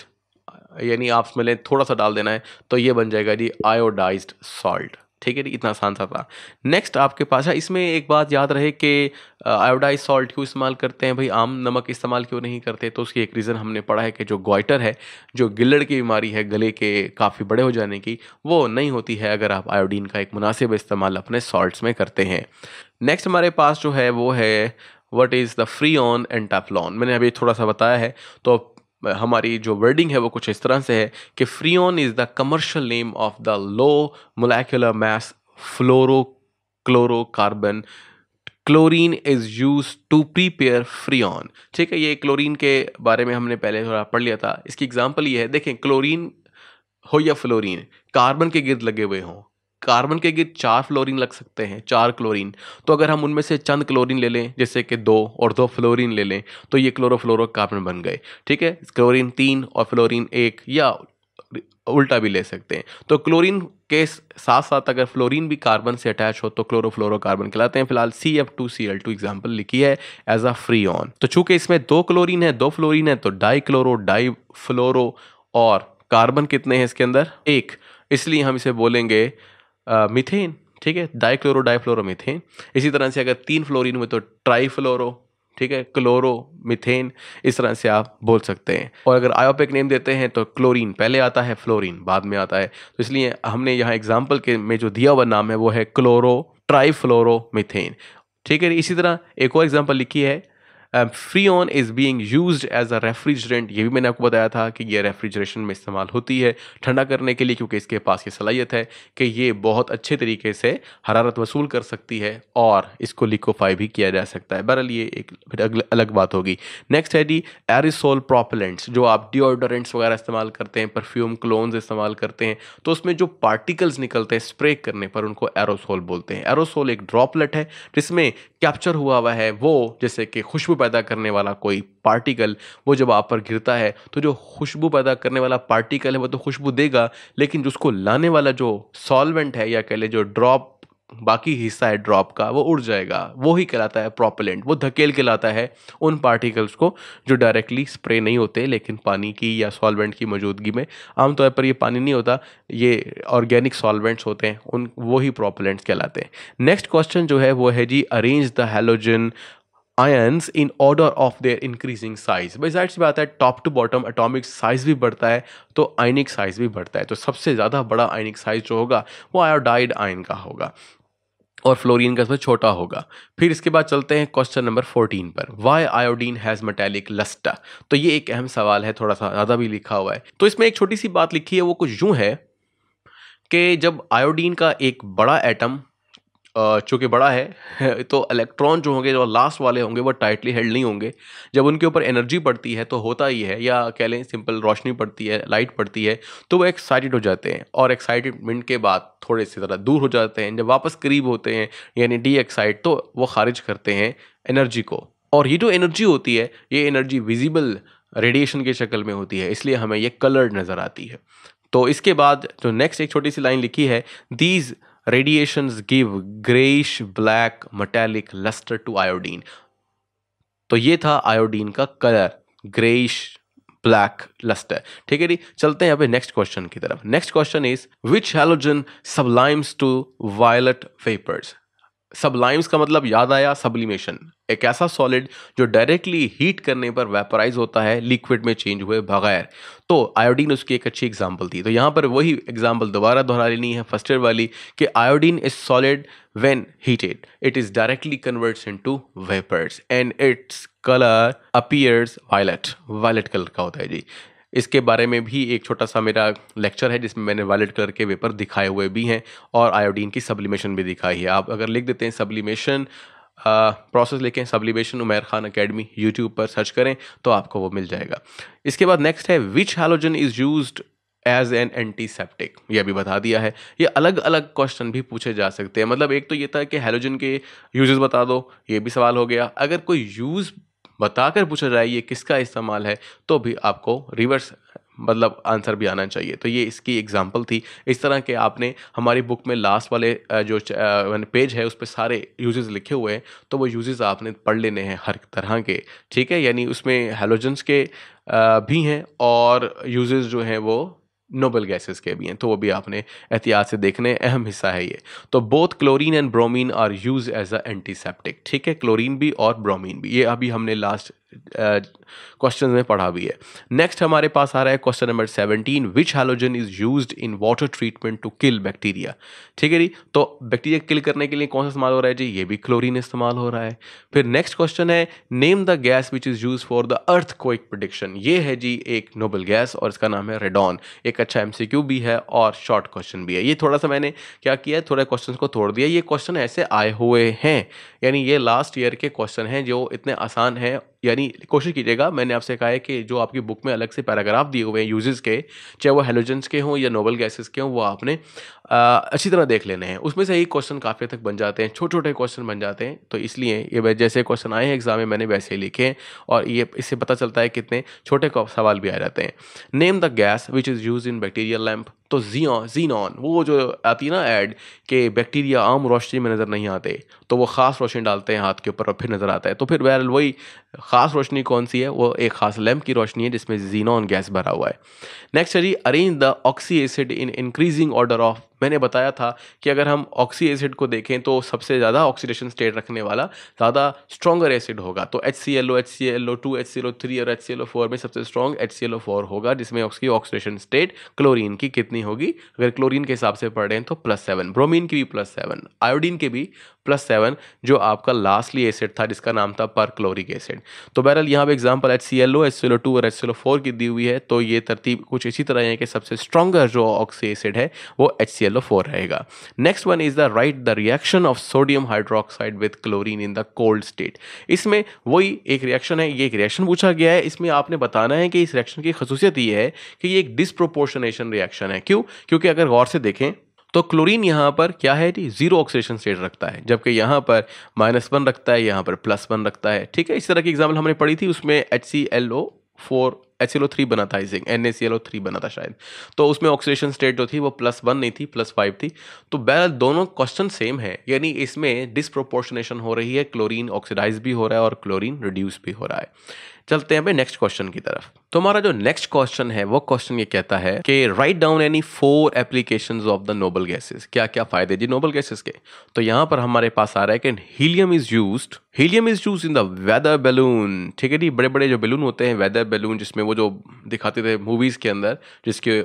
Speaker 1: यानी आप उसमें थोड़ा सा डाल देना है, तो ये बन जाएगा जी आयोडाइज्ड सॉल्ट, ठीक है जी, इतना आसान सा था। नेक्स्ट आपके पास है, इसमें एक बात याद रहे कि आयोडाइज सॉल्ट क्यों इस्तेमाल करते हैं भाई, आम नमक इस्तेमाल क्यों नहीं करते, तो उसकी एक रीज़न हमने पढ़ा है कि जो गॉइटर है, जो गिल्लड़ की बीमारी है गले के काफ़ी बड़े हो जाने की, वो नहीं होती है अगर आप आयोडीन का एक मुनासिब इस्तेमाल अपने सॉल्ट्स में करते हैं। नेक्स्ट हमारे पास जो है वो है what is the freon and Teflon. मैंने अभी थोड़ा सा बताया है, तो हमारी जो वर्डिंग है वो कुछ इस तरह से है कि freon is the commercial name of the low molecular mass fluorochlorocarbon, chlorine is use to prepare freon. ठीक है, ये क्लोरीन के बारे में हमने पहले थोड़ा पढ़ लिया था। इसकी एग्जांपल ये है, देखें, क्लोरीन हो या फ्लोरीन, कार्बन के गिर्द लगे हुए हों, कार्बन के गिर्द 4 फ्लोरीन लग सकते हैं, 4 क्लोरीन। तो अगर हम उनमें से चंद क्लोरीन ले लें, जैसे कि 2 और 2 फ्लोरीन ले लें, तो ये क्लोरोफ्लोरोकार्बन बन गए। ठीक है, क्लोरीन 3 और फ्लोरीन 1, या उल्टा भी ले सकते हैं। तो क्लोरीन के साथ साथ अगर फ्लोरीन भी कार्बन से अटैच हो तो क्लोरोफ्लोरोकार्बन कहलाते हैं। फिलहाल CF2Cl2 एग्जाम्पल लिखी है एज अ फ्रीऑन। तो चूंकि इसमें 2 क्लोरीन है, 2 फ्लोरीन है, तो डाइक्लोरो, डाइफ्लोरो, और कार्बन कितने हैं इसके अंदर, 1, इसलिए हम इसे बोलेंगे मीथेन। ठीक है, डाइक्लोरो डाइफ्लोरो मीथेन। इसी तरह से अगर 3 फ्लोरीन हुए तो ट्राईफ्लोरो, ठीक है, क्लोरो मीथेन, इस तरह से आप बोल सकते हैं। और अगर आयोपिक नेम देते हैं तो क्लोरीन पहले आता है, फ्लोरीन बाद में आता है। तो इसलिए हमने यहाँ एग्जाम्पल के में जो दिया हुआ नाम है वो है क्लोरो ट्राईफ्लोरो मीथेन। ठीक है, इसी तरह एक और एग्जाम्पल लिखी है, freon is being used as a refrigerant. ये भी मैंने आपको बताया था कि ये रेफ्रिजरेशन में इस्तेमाल होती है ठंडा करने के लिए, क्योंकि इसके पास ये सलाहियत है कि ये बहुत अच्छे तरीके से हरारत वसूल कर सकती है और इसको लिक्विफाई भी किया जा सकता है। बहरहाल ये एक फिर अलग बात होगी। नेक्स्ट है जी एरिसोल प्रोपेलेंट्स। जो आप डिओडोरेंट्स वगैरह इस्तेमाल करते हैं, परफ्यूम क्लोन्स इस्तेमाल करते हैं, तो उसमें जो पार्टिकल्स निकलते हैं स्प्रे करने पर, उनको एरोसोल बोलते हैं। एरोसोल एक ड्रॉपलेट है जिसमें कैप्चर हुआ है वो, जैसे कि खुशबू पैदा करने वाला कोई पार्टिकल, वो जब आप पर गिरता है तो जो खुशबू पैदा करने वाला पार्टिकल है वो तो खुशबू देगा, लेकिन जो उसको लाने वाला जो सॉल्वेंट है, या कह ले जो ड्रॉप बाकी हिस्सा है ड्रॉप का, वो उड़ जाएगा। वो ही कहलाता है प्रोपेलेंट। वो धकेल के लाता है उन पार्टिकल्स को जो डायरेक्टली स्प्रे नहीं होते, लेकिन पानी की या सॉल्वेंट की मौजूदगी में, आमतौर पर ये पानी नहीं होता, ये ऑर्गेनिक सॉल्वेंट्स होते हैं, उन वो ही प्रोपेलेंट्स कहलाते हैं। नेक्स्ट क्वेश्चन जो है वो है जी arrange the halogen ions in order of their increasing size. भाई जाहिर सी बात है, top to bottom atomic size भी बढ़ता है तो आयनिक साइज भी बढ़ता है। तो सबसे ज़्यादा बड़ा आयनिक साइज जो होगा वो आयोडाइड आयन का होगा, और फ्लोरीन का इसमें छोटा होगा। फिर इसके बाद चलते हैं क्वेश्चन नंबर 14 पर, why iodine has metallic lustre. तो ये एक अहम सवाल है, थोड़ा सा ज़्यादा भी लिखा हुआ है। तो इसमें एक छोटी सी बात लिखी है, वो कुछ यूँ है कि जब आयोडीन का एक बड़ा एटम चूँकि बड़ा है तो इलेक्ट्रॉन जो होंगे, जो लास्ट वाले होंगे, वो टाइटली हेल्ड नहीं होंगे। जब उनके ऊपर एनर्जी पड़ती है तो होता ही है, या कह लें सिंपल रोशनी पड़ती है, लाइट पड़ती है, तो वो एक्साइटेड हो जाते हैं और एक्साइटमेंट के बाद थोड़े से ज़रा दूर हो जाते हैं। जब वापस करीब होते हैं यानी डी एक्साइट, तो वो खारिज करते हैं एनर्जी को। और ये जो एनर्जी होती है, ये एनर्जी विजिबल रेडिएशन की शक्ल में होती है, इसलिए हमें ये कलर्ड नज़र आती है। तो इसके बाद जो नेक्स्ट एक छोटी सी लाइन लिखी है, these radiations give greyish black metallic lustre to iodine. तो ये था आयोडीन का कलर, ग्रेइश ब्लैक लस्टर। ठीक है जी, चलते हैं यहाँ पे नेक्स्ट क्वेश्चन की तरफ। Next question is which halogen sublimes to violet vapours. Sublimes का मतलब याद आया सब्लिमेशन, एक ऐसा सॉलिड जो डायरेक्टली हीट करने पर वेपराइज होता है लिक्विड में चेंज हुए बगैर। तो आयोडीन उसकी एक अच्छी एग्जांपल थी। तो यहाँ पर वही एग्जांपल दोबारा दोहरा लेनी है फर्स्ट ईयर वाली, कि iodine is solid when heated it is directly converts into vapours and its colour appears violet. Violet colour का होता है जी। इसके बारे में भी एक छोटा सा मेरा लेक्चर है जिसमें मैंने वायलेट कलर के वेपर दिखाए हुए भी हैं और आयोडीन की सब्लिमेशन भी दिखाई है। आप अगर लिख देते हैं सब्लिमेशन प्रोसेस, लिखें sublimation Umair Khan academy, YouTube पर सर्च करें तो आपको वो मिल जाएगा। इसके बाद नेक्स्ट है which halogen is used as an antiseptic. ये भी बता दिया है। ये अलग अलग क्वेश्चन भी पूछे जा सकते हैं। मतलब एक तो ये था कि हैलोजन के यूजेस बता दो, ये भी सवाल हो गया। अगर कोई यूज बताकर पूछा जाए ये किसका इस्तेमाल है, तो भी आपको रिवर्स मतलब आंसर भी आना चाहिए। तो ये इसकी एग्जांपल थी। इस तरह के आपने हमारी बुक में लास्ट वाले जो पेज है उस पर सारे यूजेस लिखे हुए हैं, तो वो यूजेस आपने पढ़ लेने हैं हर तरह के। ठीक है, यानी उसमें हैलोजन्स के भी हैं और यूजेस जो हैं वो नोबल गैसेस के भी हैं, तो वो भी आपने एहतियात से देखने, अहम हिस्सा है ये। तो both chlorine and bromine are use as a antiseptic. ठीक है, क्लोरीन भी और ब्रोमीन भी, ये अभी हमने लास्ट क्वेश्चन में पढ़ा भी है। नेक्स्ट हमारे पास आ रहा है question number 17, which halogen is used in water treatment to kill bacteria. ठीक है जी, तो बैक्टीरिया किल करने के लिए कौन सा इस्तेमाल हो रहा है जी, ये भी क्लोरीन इस्तेमाल हो रहा है। फिर नेक्स्ट क्वेश्चन है name the gas which is use for the earthquake prediction. ये है जी एक नोबल गैस और इसका नाम है रेडॉन। एक अच्छा एमसीक्यू भी है और शॉर्ट क्वेश्चन भी है। ये थोड़ा सा मैंने क्या किया, थोड़े क्वेश्चन को तोड़ दिया। ये क्वेश्चन ऐसे आए हुए हैं, यानी ये लास्ट ईयर के क्वेश्चन हैं जो इतने आसान हैं। यानी कोशिश कीजिएगा, मैंने आपसे कहा है कि जो आपकी बुक में अलग से पैराग्राफ दिए हुए हैं यूजेस के, चाहे वो हेलोजेंस के हों या नोबल गैसेस के हों, वो आपने अच्छी तरह देख लेने हैं। उसमें से ही क्वेश्चन काफ़ी तक बन जाते हैं, छोटे छोटे क्वेश्चन बन जाते हैं। तो इसलिए ये जैसे क्वेश्चन आए हैं एग्जाम में मैंने वैसे ही लिखे हैं और ये इससे पता चलता है कितने छोटे सवाल भी आ जाते हैं। Name the gas which is use in bacterial lamp. तो जीनॉन वो जो आती है ना ऐड कि बैक्टीरिया आम रोशनी में नज़र नहीं आते, तो वो ख़ास रोशनी डालते हैं हाथ के ऊपर और फिर नज़र आता है। तो फिर बहरहाल वही ख़ास रोशनी कौन सी है, वो एक ख़ास लैम्प की रोशनी है जिसमें जीनॉन गैस भरा हुआ है। नेक्स्ट है जी arrange the oxy acid in increasing order of. मैंने बताया था कि अगर हम ऑक्सी एसिड को देखें तो सबसे ज़्यादा ऑक्सीडेशन स्टेट रखने वाला ज़्यादा स्ट्रॉन्गर एसिड होगा। तो HClO, HClO2, HClO3 और HClO4 में सबसे स्ट्रॉन्ग HClO4 होगा, जिसमें उसकी ऑक्सीडेशन स्टेट क्लोरीन की कितनी होगी, अगर क्लोरीन के हिसाब से पढ़ रहे हैं तो +7, ब्रोमीन की भी +7, आयोडीन के भी +7, जो आपका लास्टली एसिड था जिसका नाम था परक्लोरिक एसिड। तो बहरहाल यहाँ पे एग्जाम्पल HClO, HClO2 और HClO4 की दी हुई है। तो ये तरतीब कुछ इसी तरह है कि सबसे स्ट्रॉन्गर जो ऑक्सी एसिड है वो HClO4 रहेगा। Next one is the right the reaction of sodium hydroxide with chlorine in the cold state. इसमें वही एक रिएक्शन है, ये एक रिएक्शन पूछा गया है। इसमें आपने बताना है कि इस रिएक्शन की खसूसियत ये है कि ये एक डिस्प्रोपोर्शनेशन रिएक्शन है। क्यों? क्योंकि अगर गौर से देखें तो क्लोरीन यहाँ पर क्या है जी, जीरो ऑक्सीडेशन स्टेट रखता है, जबकि यहाँ पर -1 रखता है, यहाँ पर +1 रखता है। ठीक है, इस तरह की एग्जाम्पल हमने पढ़ी थी, उसमें HClO4 HClO3 बना था, आई थिंक NaClO3 बना था शायद। तो उसमें ऑक्सीडेशन स्टेट जो थी वो +1 नहीं थी, +5 थी। तो बहरहाल दोनों क्वेश्चन सेम है, यानी इसमें डिस्प्रोपोर्शनेशन हो रही है, क्लोरीन ऑक्सीडाइज भी हो रहा है और क्लोरीन रिड्यूस भी हो रहा है। चलते हैं नेक्स्ट क्वेश्चन की तरफ। तो हमारा जो नेक्स्ट क्वेश्चन है वो क्वेश्चन ये कहता है कि write down any 4 applications of the noble gases. क्या क्या फायदे जी नोबल गैसेस के। तो यहाँ पर हमारे पास आ रहा है कि helium is used in the weather balloon. ठीक है जी, बड़े बड़े जो बैलून होते हैं वेदर बैलून, जिसमें वो जो दिखाते थे मूवीज़ के अंदर, जिसके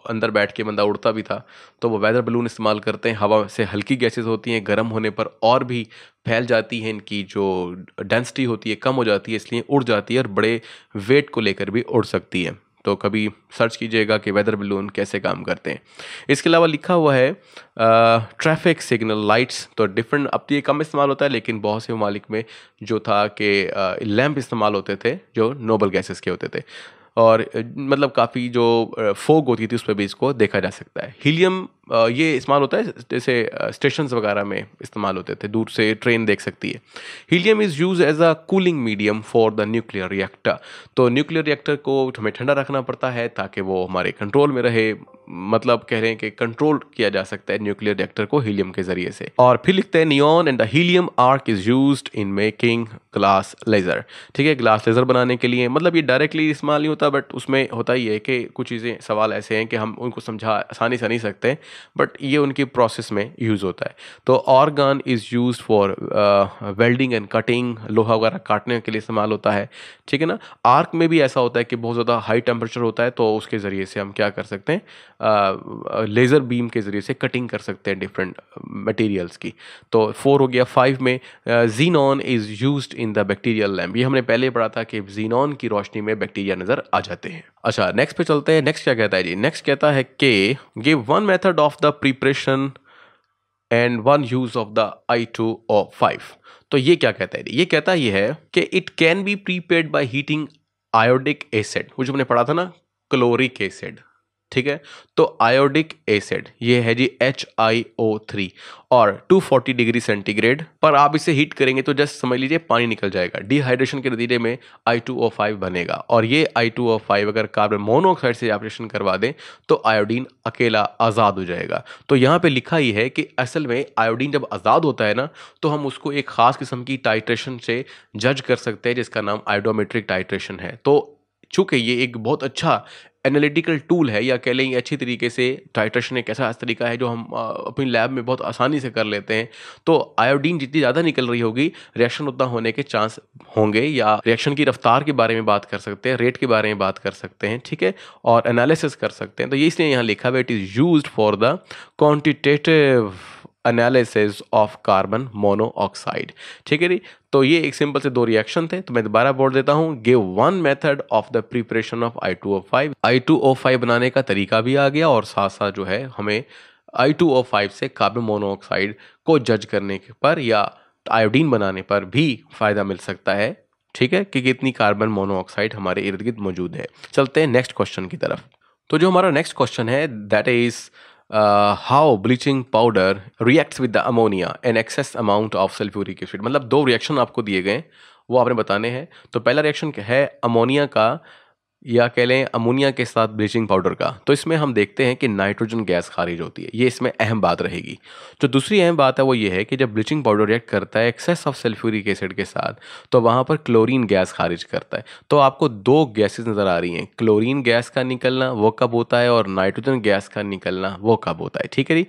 Speaker 1: अंदर बैठ के बंदा उड़ता भी था, तो वो वेदर बलून इस्तेमाल करते हैं। हवा से हल्की गैसेस होती हैं, गर्म होने पर और भी फैल जाती हैं, इनकी जो डेंसिटी होती है कम हो जाती है, इसलिए उड़ जाती है और बड़े वेट को लेकर भी उड़ सकती है। तो कभी सर्च कीजिएगा कि वेदर बलून कैसे काम करते हैं। इसके अलावा लिखा हुआ है ट्रैफिक सिग्नल लाइट्स, तो डिफरेंट, अब तो ये कम इस्तेमाल होता है लेकिन बहुत से ममालिक में जो था कि लैंप इस्तेमाल होते थे जो नोबल गैसेस के होते थे, और मतलब काफ़ी जो फोग होती थी उस पर भी इसको देखा जा सकता है। हीलियम ये इस्तेमाल होता है जैसे स्टेशंस वगैरह में इस्तेमाल होते थे, दूर से ट्रेन देख सकती है। Helium is use as a cooling medium for the nuclear reactor, तो न्यूक्लियर रिएक्टर को हमें ठंडा रखना पड़ता है ताकि वो हमारे कंट्रोल में रहे, मतलब कह रहे हैं कि कंट्रोल किया जा सकता है न्यूक्लियर रिएक्टर को हीलियम के जरिए से। और फिर लिखते हैं neon and the helium arc is used in making glass laser, ठीक है, ग्लास लेजर बनाने के लिए, मतलब ये डायरेक्टली इस्तेमाल नहीं होता बट उसमें होता ही है कि कुछ चीज़ें सवाल ऐसे हैं कि हम उनको समझा आसानी से नहीं सकते, बट ये उनकी प्रोसेस में यूज़ होता है। तो organ is use for welding and cutting, लोहा वगैरह काटने के लिए इस्तेमाल होता है, ठीक है ना। आर्क में भी ऐसा होता है कि बहुत ज़्यादा हाई टेम्परेचर होता है तो उसके ज़रिए से हम क्या कर सकते हैं, लेज़र बीम के ज़रिए से कटिंग कर सकते हैं डिफरेंट मटेरियल्स की। तो 4 हो गया। 5 में xenon is used in the bacterial lamp, ये हमने पहले पढ़ा था कि जीनॉन की रोशनी में बैक्टीरिया नज़र आ जाते हैं। अच्छा, नेक्स्ट पे चलते हैं। नेक्स्ट क्या कहता है जी, नेक्स्ट कहता है कि give one method of the preparation and one use of the I2O5। तो ये क्या कहता है, ये कहता है, ये है कि it can be prepaid by heating iodic acid, वो जो हमने पढ़ा था ना, क्लोरिक एसिड, ठीक है। तो आयोडिक एसिड ये है जी HiO3 और 240 डिग्री सेंटीग्रेड पर आप इसे हीट करेंगे तो जस्ट समझ लीजिए पानी निकल जाएगा, डिहाइड्रेशन के नतीजे में I2O5 बनेगा, और ये I2O5 अगर कार्बन मोनोऑक्साइड से ऑपरेशन करवा दें तो आयोडीन अकेला आज़ाद हो जाएगा। तो यहाँ पे लिखा ही है कि असल में आयोडीन जब आज़ाद होता है ना तो हम उसको एक ख़ास किस्म की टाइट्रेशन से जज कर सकते हैं जिसका नाम आयोडोमेट्रिक टाइट्रेशन है। तो चूँकि ये एक बहुत अच्छा एनालिटिकल टूल है, या कह लें अच्छी तरीके से टाइट्रेशन एक ऐसा तरीका है जो हम अपनी लैब में बहुत आसानी से कर लेते हैं, तो आयोडीन जितनी ज़्यादा निकल रही होगी रिएक्शन उतना होने के चांस होंगे, या रिएक्शन की रफ्तार के बारे में बात कर सकते हैं, रेट के बारे में बात कर सकते हैं, ठीक है, और एनालिसिस कर सकते हैं। तो ये इसलिए यहाँ लिखा हुआ it is used for the quantitative analysis of carbon monoxide, ठीक है जी। तो ये एक सिंपल से 2 रिएक्शन थे, तो मैं दोबारा बोल देता हूँ, give one method of the preparation of I2O5। I2O5 बनाने का तरीका भी आ गया और साथ साथ जो है हमें I2O5 से कार्बन मोनोऑक्साइड को जज करने पर या आयोडीन बनाने पर भी फ़ायदा मिल सकता है, ठीक है, कि कितनी कार्बन मोनोऑक्साइड हमारे इर्द गिर्द मौजूद है। चलते हैं नेक्स्ट क्वेश्चन की तरफ। तो जो हमारा नेक्स्ट क्वेश्चन है that is how bleaching powder reacts with the ammonia an excess amount of sulphuric acid, मतलब 2 रिएक्शन आपको दिए गए वो आपने बताने हैं। तो पहला रिएक्शन है अमोनिया का, या कह लें अमोनिया के साथ ब्लीचिंग पाउडर का, तो इसमें हम देखते हैं कि नाइट्रोजन गैस खारिज होती है, ये इसमें अहम बात रहेगी। जो दूसरी अहम बात है वो ये है कि जब ब्लीचिंग पाउडर रिएक्ट करता है एक्सेस ऑफ सल्फ्यूरिक एसिड के साथ तो वहाँ पर क्लोरीन गैस खारिज करता है। तो आपको 2 गैसेस नज़र आ रही हैं, क्लोरीन गैस का निकलना वो कब होता है और नाइट्रोजन गैस का निकलना वो कब होता है, ठीक है जी।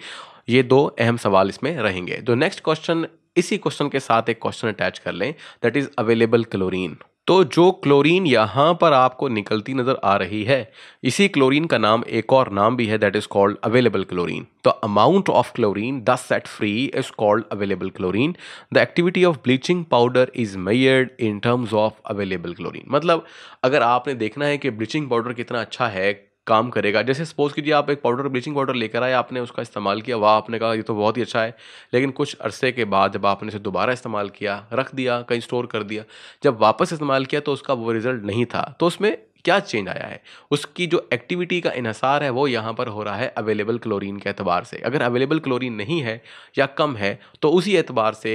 Speaker 1: ये 2 अहम सवाल इसमें रहेंगे। तो नेक्स्ट क्वेश्चन, इसी क्वेश्चन के साथ एक क्वेश्चन अटैच कर लें, दैट इज़ अवेलेबल क्लोरीन। तो जो क्लोरीन यहाँ पर आपको निकलती नज़र आ रही है, इसी क्लोरीन का नाम एक और नाम भी है that is called available chlorine. तो अमाउंट ऑफ क्लोरीन दस set free is called available chlorine. The activity of bleaching powder is measured in terms of available chlorine, मतलब अगर आपने देखना है कि ब्लीचिंग पाउडर कितना अच्छा है, काम करेगा, जैसे सपोज कीजिए आप एक पाउडर ब्लीचिंग पाउडर लेकर आए, आपने उसका इस्तेमाल किया, वाह आपने कहा ये तो बहुत ही अच्छा है, लेकिन कुछ अरसे के बाद जब आपने इसे दोबारा इस्तेमाल किया, रख दिया कहीं स्टोर कर दिया, जब वापस इस्तेमाल किया तो उसका वो रिजल्ट नहीं था, तो उसमें क्या चेंज आया है, उसकी जो एक्टिविटी का इन्हसार है वो यहाँ पर हो रहा है अवेलेबल क्लोरीन के एतबार से। अगर अवेलेबल क्लोरीन नहीं है या कम है तो उसी एतबार से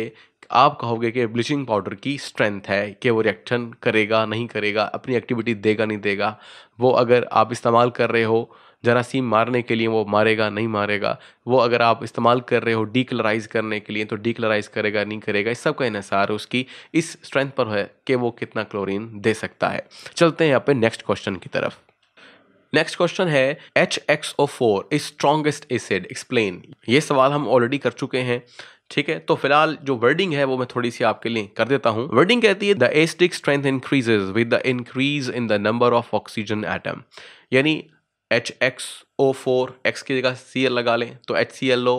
Speaker 1: आप कहोगे कि ब्लीचिंग पाउडर की स्ट्रेंथ है कि वो रिएक्शन करेगा नहीं करेगा, अपनी एक्टिविटी देगा नहीं देगा, वो अगर आप इस्तेमाल कर रहे हो जरासीम मारने के लिए वो मारेगा नहीं मारेगा, वो अगर आप इस्तेमाल कर रहे हो डीक्लराइज करने के लिए तो डीक्लराइज करेगा नहीं करेगा, इस सब का इन्हसार उसकी इस स्ट्रेंथ पर है कि वो कितना क्लोरीन दे सकता है। चलते हैं यहाँ पे नेक्स्ट क्वेश्चन की तरफ। नेक्स्ट क्वेश्चन है HXO4 is strongest acid explain. ये सवाल हम ऑलरेडी कर चुके हैं, ठीक है। तो फिलहाल जो वर्डिंग है वो मैं थोड़ी सी आपके लिए कर देता हूं। वर्डिंग कहती है the acidic strength increases with the increase in the number of oxygen atom, यानी HXO4 X की जगह Cl लगा लें तो HClO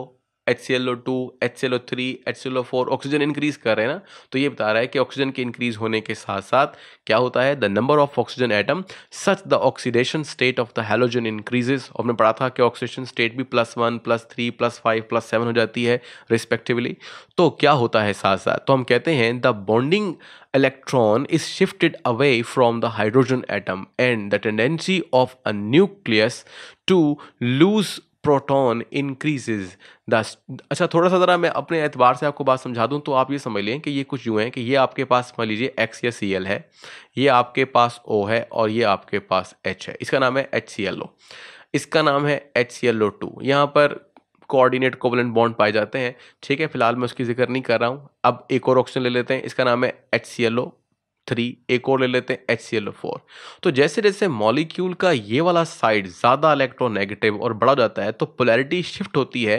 Speaker 1: HClO2, HClO3, HClO4 oxygen increase कर रहे हैं ना, तो ये बता रहा है कि ऑक्सीजन के इंक्रीज होने के साथ साथ क्या होता है, the number of oxygen atom such the oxidation state of the halogen increases. और हमने पढ़ा था कि ऑक्सीडेशन स्टेट भी +1, +3, +5, +7 हो जाती है रिस्पेक्टिवली। तो क्या होता है साथ साथ, तो हम कहते हैं the bonding electron is shifted away from the hydrogen atom and the tendency of a nucleus to lose proton increases the. अच्छा, थोड़ा सा ज़रा मैं अपने एतबार से आपको बात समझा दूं तो आप ये समझ लें कि ये कुछ यूँ है कि ये आपके पास मान लीजिए X या Cl है, ये आपके पास O है और ये आपके पास H है। इसका नाम है HClO, इसका नाम है HClO2। यहाँ पर कोऑर्डिनेट कोवलेंट बॉन्ड पाए जाते हैं, ठीक है, फिलहाल मैं उसकी जिक्र नहीं कर रहा हूँ। अब एक और ऑक्सीजन ले लेते हैं, इसका नाम है HClO3, एक और ले लेते हैं HClO4। तो जैसे जैसे मॉलिक्यूल का ये वाला साइड ज़्यादा इलेक्ट्रोनेगेटिव और बड़ा जाता है तो पोलैरिटी शिफ्ट होती है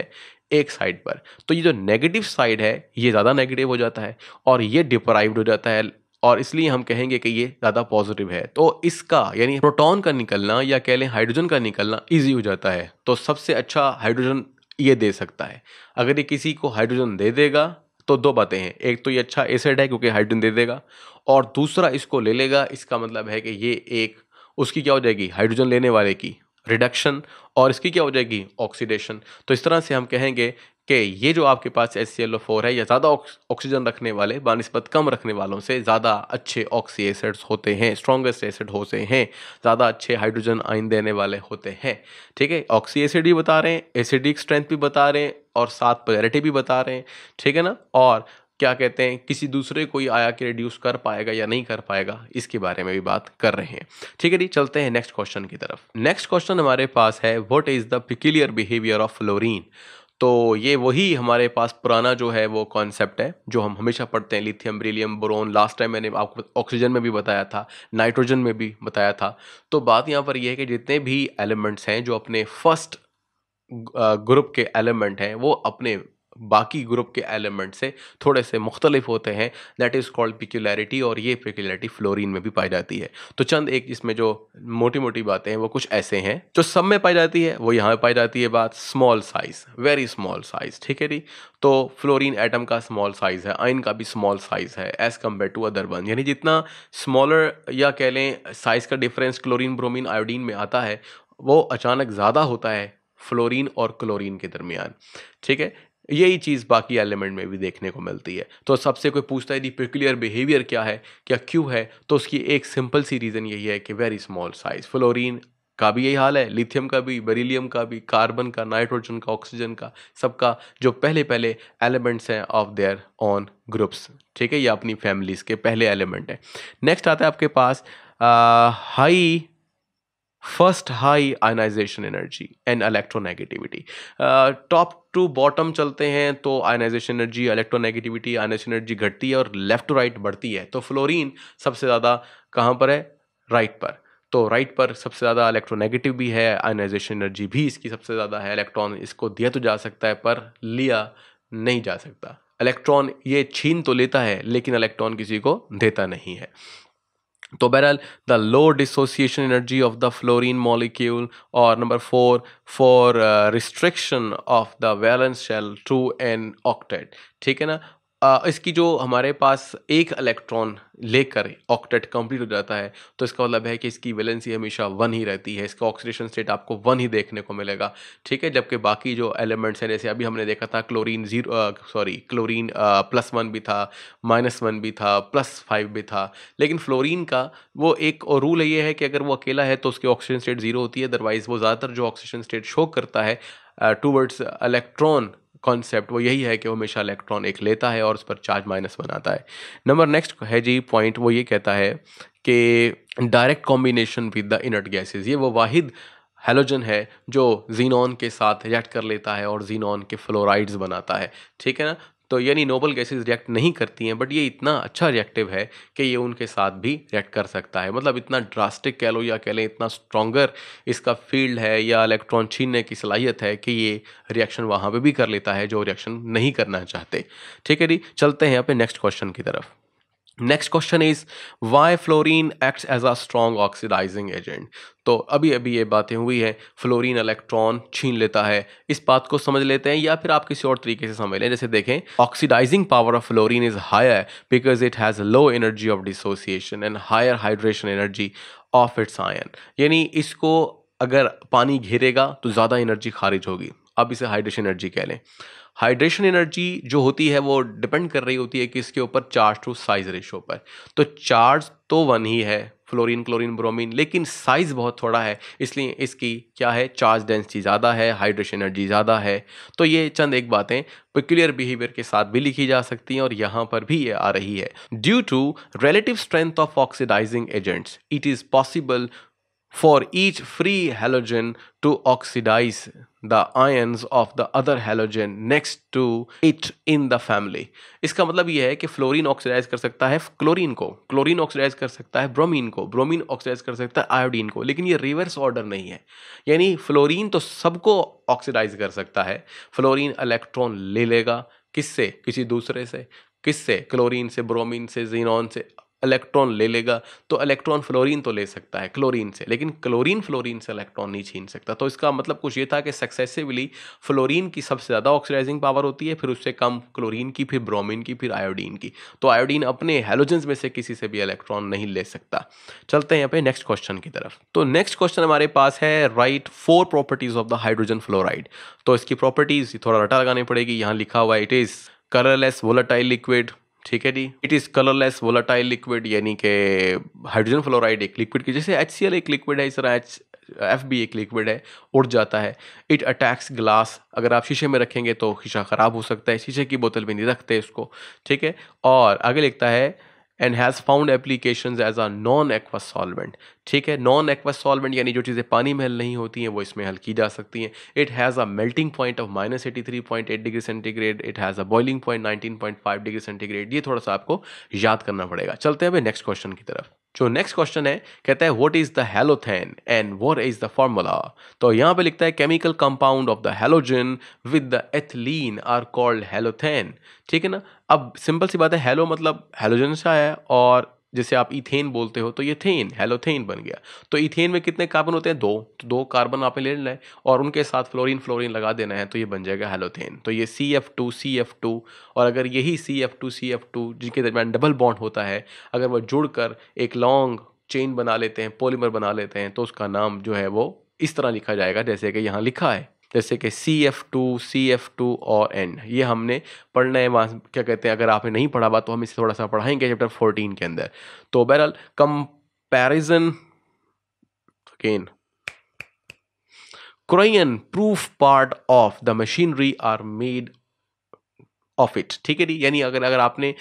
Speaker 1: एक साइड पर। तो ये जो नेगेटिव साइड है ये ज़्यादा नेगेटिव हो जाता है और ये डिप्राइव्ड हो जाता है, और इसलिए हम कहेंगे कि ये ज़्यादा पॉजिटिव है। तो इसका यानी प्रोटॉन का निकलना या कह लें हाइड्रोजन का निकलना ईजी हो जाता है। तो सबसे अच्छा हाइड्रोजन ये दे सकता है। अगर ये किसी को हाइड्रोजन दे देगा तो दो बातें हैं, एक तो ये अच्छा एसिड है क्योंकि हाइड्रोजन दे देगा, और दूसरा इसको ले लेगा, इसका मतलब है कि ये एक उसकी क्या हो जाएगी, हाइड्रोजन लेने वाले की रिडक्शन, और इसकी क्या हो जाएगी, ऑक्सीडेशन। तो इस तरह से हम कहेंगे कि ये जो आपके पास HClO4 है या ज़्यादा ऑक्सीजन रखने वाले बानिस्बत कम रखने वालों से ज़्यादा अच्छे ऑक्सी एसिड्स होते हैं, स्ट्रॉन्गेस्ट एसिड होते हैं, ज़्यादा अच्छे हाइड्रोजन आयन देने वाले होते हैं। ठीक है, ऑक्सी एसिड भी बता रहे हैं, एसिडिक स्ट्रेंथ भी बता रहे हैं और साथ पोलैरिटी भी बता रहे हैं, ठीक है ना। और क्या कहते हैं, किसी दूसरे कोई आया कि रिड्यूस कर पाएगा या नहीं कर पाएगा, इसके बारे में भी बात कर रहे हैं। ठीक है जी, चलते हैं नेक्स्ट क्वेश्चन की तरफ। नेक्स्ट क्वेश्चन हमारे पास है, what is the peculiar behaviour of fluorine. तो ये वही हमारे पास पुराना जो है वो कॉन्सेप्ट है जो हम हमेशा पढ़ते हैं, lithium, beryllium, boron. Last time मैंने आपको ऑक्सीजन में भी बताया था, नाइट्रोजन में भी बताया था। तो बात यहाँ पर यह है कि जितने भी एलिमेंट्स हैं जो अपने फर्स्ट ग्रुप के एलिमेंट हैं वो अपने बाकी ग्रुप के एलिमेंट से थोड़े से मुख्तलिफ होते हैं, दैट इज़ कॉल्ड पिक्यूलैरिटी, और ये पिक्यूलैरिटी फ्लोरीन में भी पाई जाती है। तो चंद एक इसमें जो मोटी मोटी बातें हैं वो कुछ ऐसे हैं, जो सब में पाई जाती है वो यहाँ पाई जाती है। बात small size, very small size, ठीक है जी। तो फ्लोरीन एटम का स्मॉल साइज है, आयन का भी स्मॉल साइज है as compare to other one, यानी जितना स्मॉलर या कह लें साइज का डिफरेंस क्लोरीन, ब्रोमीन, आयोडीन में आता है वो अचानक ज़्यादा होता है फ्लोरीन और क्लोरीन के दरमियान, ठीक है। यही चीज़ बाकी एलिमेंट में भी देखने को मिलती है। तो सबसे कोई पूछता है दी पेक्यूलियर बिहेवियर क्या है, क्या क्यों है, तो उसकी एक सिंपल सी रीज़न यही है कि वेरी स्मॉल साइज। फ्लोरीन का भी यही हाल है, लिथियम का भी, बेरिलियम का भी, कार्बन का, नाइट्रोजन का, ऑक्सीजन का, सबका जो पहले पहले एलिमेंट्स हैं ऑफ देयर ऑन ग्रुप्स, ठीक है, ये अपनी फैमिलीज के पहले एलिमेंट हैं। नेक्स्ट आता है आपके पास first high ionization energy and electronegativity. Top to bottom चलते हैं तो ionization energy, electronegativity, ionization energy घटती है और लेफ्ट टू राइट बढ़ती है। तो फ्लोरीन सबसे ज़्यादा कहाँ पर है, राइट पर। तो राइट पर सबसे ज़्यादा इलेक्ट्रोनेगेटिव भी है, आयनाइजेशन एनर्जी भी इसकी सबसे ज़्यादा है। इलेक्ट्रॉन इसको दिया तो जा सकता है पर लिया नहीं जा सकता। इलेक्ट्रॉन ये छीन तो लेता है लेकिन इलेक्ट्रॉन किसी को देता नहीं है। तो बहरहाल the low dissociation energy of the fluorine molecule, और number 4 for restriction of the valence shell to an octet, ठीक है ना। इसकी जो हमारे पास एक इलेक्ट्रॉन लेकर ऑक्टेट कंप्लीट हो जाता है तो इसका मतलब है कि इसकी वैलेंसी हमेशा 1 ही रहती है, इसका ऑक्सीडेशन स्टेट आपको 1 ही देखने को मिलेगा, ठीक है। जबकि बाकी जो एलिमेंट्स हैं, जैसे अभी हमने देखा था क्लोरीन क्लोरीन +1 भी था, -1 भी था, +5 भी था, लेकिन फ्लोरीन का वो एक और रूल ये है कि अगर वो अकेला है तो उसकी ऑक्सीजन स्टेट 0 होती है। अदरवाइज वो ज़्यादातर जो ऑक्सीजन स्टेट शो करता है टूवर्ड्स इलेक्ट्रॉन कॉन्सेप्ट, वो यही है कि वो हमेशा इलेक्ट्रॉन एक लेता है और उस पर चार्ज -1 आता है। नंबर नेक्स्ट है जी पॉइंट, वो ये कहता है कि direct combination with the inert gases, ये वो वाहिद हैलोजन है जो जीनॉन के साथ रिएक्ट कर लेता है और जीनॉन के फ्लोराइड्स बनाता है, ठीक है ना। तो यानी नोबल गैसेज रिएक्ट नहीं करती हैं, बट ये इतना अच्छा रिएक्टिव है कि ये उनके साथ भी रिएक्ट कर सकता है। मतलब इतना ड्रास्टिक कह लो या कह लें इतना स्ट्रॉन्गर इसका फील्ड है या इलेक्ट्रॉन छीनने की सलाहियत है कि ये रिएक्शन वहाँ पे भी कर लेता है जो रिएक्शन नहीं करना चाहते, ठीक है जी। चलते हैं यहाँ पे नेक्स्ट क्वेश्चन की तरफ। Next question is why fluorine acts as a strong oxidising agent. तो अभी अभी ये बातें हुई है, फ्लोरीन इलेक्ट्रॉन छीन लेता है, इस बात को समझ लेते हैं या फिर आप किसी और तरीके से समझ लें। जैसे देखें, oxidising power of fluorine is higher because it has low energy of dissociation and higher hydration energy of its ion. यानी इसको अगर पानी घेरेगा तो ज़्यादा एनर्जी खारिज होगी, अब इसे हाइड्रेशन एनर्जी कह लें। हाइड्रेशन एनर्जी जो होती है वो डिपेंड कर रही होती है कि इसके ऊपर चार्ज टू साइज रेशो पर। तो चार्ज तो वन ही है, फ्लोरीन क्लोरीन ब्रोमीन, लेकिन साइज बहुत थोड़ा है, इसलिए इसकी क्या है, चार्ज डेंसिटी ज़्यादा है, हाइड्रेशन एनर्जी ज़्यादा है। तो ये चंद एक बातें पेक्यूलियर बिहेवियर के साथ भी लिखी जा सकती हैं और यहाँ पर भी ये आ रही है। Due to relative strength of oxidising agents it is possible for each free halogen to oxidize the ions of the other halogen next to it in the family। इसका मतलब यह है कि फ्लोरीन ऑक्सीडाइज कर सकता है क्लोरीन को, chlorine oxidise कर सकता है ब्रोमीन को, ब्रोमीन ऑक्सीडाइज कर सकता है आयोडीन को, लेकिन ये रिवर्स ऑर्डर नहीं है। यानी फ्लोरीन तो सबको ऑक्सीडाइज कर सकता है, फ्लोरीन इलेक्ट्रॉन ले लेगा किससे, किसी दूसरे से, किससे, क्लोरीन से, ब्रोमीन से, जीनॉन से इलेक्ट्रॉन ले लेगा। तो इलेक्ट्रॉन फ्लोरीन तो ले सकता है क्लोरीन से, लेकिन क्लोरीन फ्लोरीन से इलेक्ट्रॉन नहीं छीन सकता। तो इसका मतलब कुछ ये था कि सक्सेसिवली फ्लोरीन की सबसे ज़्यादा ऑक्सीडाइजिंग पावर होती है, फिर उससे कम क्लोरीन की, फिर ब्रोमीन की, फिर आयोडीन की। तो आयोडीन अपने हैलोजेंस में से किसी से भी इलेक्ट्रॉन नहीं ले सकता। चलते हैं यहाँ पे नेक्स्ट क्वेश्चन की तरफ। तो नेक्स्ट क्वेश्चन हमारे पास है right 4 properties of the hydrogen fluoride. तो इसकी प्रॉपर्टीज थोड़ा रटा लगानी पड़ेगी। यहाँ लिखा हुआ है it is colourless volatile liquid, ठीक है जी। It is colourless volatile liquid, यानी कि हाइड्रोजन फ्लोराइड एक लिक्विड की जैसे HCl एक लिक्विड है, इस तरह HF भी एक लिक्विड है, उड़ जाता है। इट अटैक्स ग्लास, अगर आप शीशे में रखेंगे तो शीशा खराब हो सकता है, शीशे की बोतल में नहीं रखते इसको, ठीक है। और आगे लिखता है and has found applications as a non aqueous solvent, ठीक है। नॉन एक्वस सॉल्वेंट यानी जो चीज़ें पानी में हल नहीं होती हैं वो इसमें हल की जा सकती हैं। It has a melting point of -83.8 degree centigrade, it has a boiling point 19.5 degree centigrade. ये थोड़ा सा आपको याद करना पड़ेगा। चलते हैं अभी नेक्स्ट क्वेश्चन की तरफ। जो नेक्स्ट क्वेश्चन है कहता है what is the halothane and what is the formula. तो यहाँ पे लिखता है chemical compound of the halogen with the ethylene are called halothane, ठीक है ना। अब सिंपल सी बात है, हैलो मतलब हैलोजन से आया है, और जैसे आप इथेन बोलते हो तो ये थेन, हैलोथेन बन गया। तो इथेन में कितने कार्बन होते हैं, 2, तो 2 कार्बन आपने ले लेना है और उनके साथ फ्लोरीन फ्लोरीन लगा देना है, तो ये बन जाएगा हैलोथेन। तो ये CF2 और अगर यही CF2 जिनके दरमियान डबल बॉन्ड होता है, अगर वो जुड़कर एक लॉन्ग चेन बना लेते हैं, पॉलीमर बना लेते हैं, तो उसका नाम जो है वो इस तरह लिखा जाएगा जैसे कि यहाँ लिखा है, जैसे कि CF2 और N। ये हमने पढ़ना है, वहाँ क्या कहते हैं, अगर आपने नहीं पढ़ा हुआ तो हम इसे थोड़ा सा पढ़ाएंगे चैप्टर 14 के अंदर। तो बहरहाल comparison again, Korean proof part of the machinery are made of it, ठीक है जी। यानी अगर अगर आपने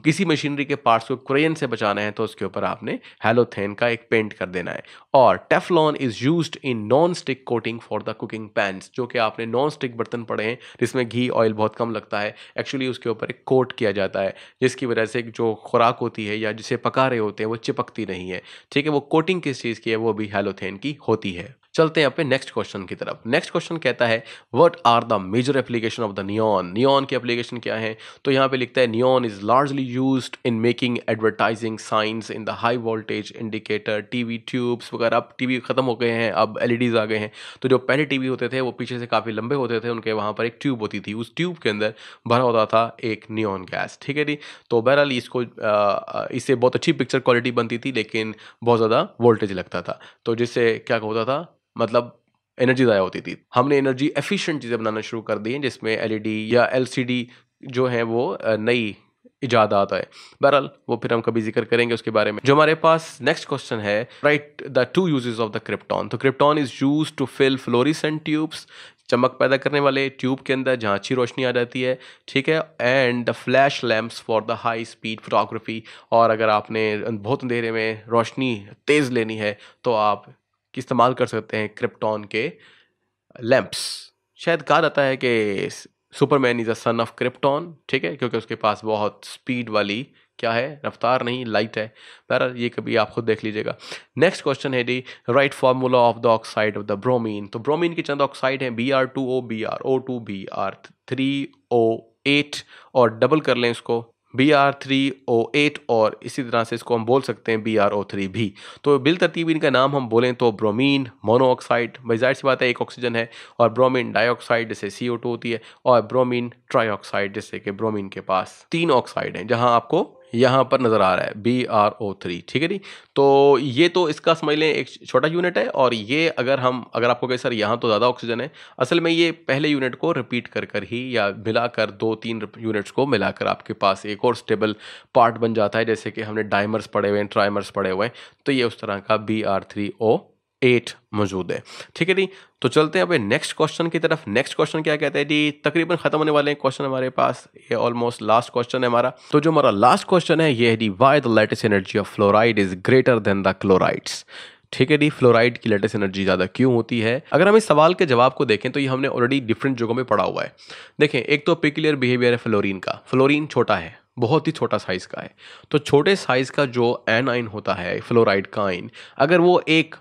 Speaker 1: किसी मशीनरी के पार्ट्स को क्रेन से बचाना है तो उसके ऊपर आपने हैलोथेन का एक पेंट कर देना है। और Teflon is used in non stick coating for the cooking pans, जो कि आपने नॉन स्टिक बर्तन पड़े हैं जिसमें घी ऑयल बहुत कम लगता है, एक्चुअली उसके ऊपर एक कोट किया जाता है जिसकी वजह से जो खुराक होती है या जिसे पका रहे होते हैं वो चिपकती नहीं है, ठीक है। वो कोटिंग किस चीज़ की है, वो भी हैलोथेन की होती है। चलते हैं अपने नेक्स्ट क्वेश्चन की तरफ। नेक्स्ट क्वेश्चन कहता है what are the major application of the neon. Neon की एप्लीकेशन क्या है, तो यहाँ पे लिखता है neon is largely used in making advertising signs in the high voltage indicator, TV tubes वगैरह। अब टीवी खत्म हो गए हैं, अब LEDs आ गए हैं। तो जो पहले टीवी होते थे वो पीछे से काफ़ी लंबे होते थे, उनके वहाँ पर एक ट्यूब होती थी, उस ट्यूब के अंदर भरा होता था एक नियॉन गैस, ठीक है जी। तो बहरहाल इसको इससे बहुत अच्छी पिक्चर क्वालिटी बनती थी, लेकिन बहुत ज़्यादा वोल्टेज लगता था, तो जिससे क्या होता था, मतलब एनर्जी ज़ाया होती थी। हमने एनर्जी एफिशिएंट चीज़ें बनाना शुरू कर दी हैं जिसमें LED या LCD जो है वो नई इजादात है। बहरहाल वो फिर हम कभी जिक्र करेंगे उसके बारे में। जो हमारे पास नेक्स्ट क्वेश्चन है write the 2 uses of the krypton. तो krypton is used to fill fluorescent tubes, चमक पैदा करने वाले ट्यूब के अंदर जहाँ अच्छी रोशनी आ जाती है, ठीक है। And the flash lamps for the high speed photography, और अगर आपने बहुत अंधेरे में रोशनी तेज़ लेनी है तो आप इस्तेमाल कर सकते हैं क्रिप्टॉन के लैंप्स। शायद कहा जाता है कि Superman is a son of krypton, ठीक है, क्योंकि उसके पास बहुत स्पीड वाली क्या है, रफ्तार नहीं, लाइट है। बहरहाल ये कभी आप खुद देख लीजिएगा। नेक्स्ट क्वेश्चन है जी write formula of the oxide of the bromine. तो ब्रोमीन के चंद ऑक्साइड हैं Br2O, Br, O2, Br3O8, और डबल कर लें इसको Br3O8 और इसी तरह से इसको हम बोल सकते हैं BrO3 भी। तो बिल तरतीब इनका नाम हम बोलें तो ब्रोमीन मोनोऑक्साइड, भाई जाहिर सी बात है एक ऑक्सीजन है, और ब्रोमीन डाइऑक्साइड जैसे CO2 होती है, और ब्रोमीन ट्राइऑक्साइड जैसे कि ब्रोमीन के पास 3 ऑक्साइड हैं, जहां आपको यहाँ पर नज़र आ रहा है BrO3, ठीक है जी। तो ये तो इसका समझ लें एक छोटा यूनिट है, और ये अगर आपको कहे सर यहाँ तो ज़्यादा ऑक्सीजन है, असल में ये पहले यूनिट को रिपीट कर कर ही या मिलाकर 2-3 यूनिट्स को मिलाकर आपके पास एक और स्टेबल पार्ट बन जाता है, जैसे कि हमने डाइमर्स पढ़े हुए हैं, ट्राइमर्स पढ़े हुए हैं, तो ये उस तरह का Br3O8 मौजूद है, ठीक है जी। तो चलते हैं अब नेक्स्ट क्वेश्चन की तरफ। नेक्स्ट क्वेश्चन क्या कहता है जी, तकरीबन खत्म होने वाले हैं क्वेश्चन हमारे पास, ये ऑलमोस्ट लास्ट क्वेश्चन है हमारा। तो जो हमारा लास्ट क्वेश्चन है ये है जी, why the lattice energy of fluoride is greater than the chlorides. ठीक है जी, फ्लोराइड की लेटेस्ट एनर्जी ज़्यादा क्यों होती है। अगर हम इस सवाल के जवाब को देखें तो ये हमने ऑलरेडी डिफरेंट जगहों में पढ़ा हुआ है। देखें, एक तो पेक्यूलियर बिहेवियर है फ्लोरीन का। फ्लोरीन छोटा है, बहुत ही छोटा साइज का है, तो छोटे साइज का जो एनाइन होता है फ्लोराइड का आइन, अगर वो एक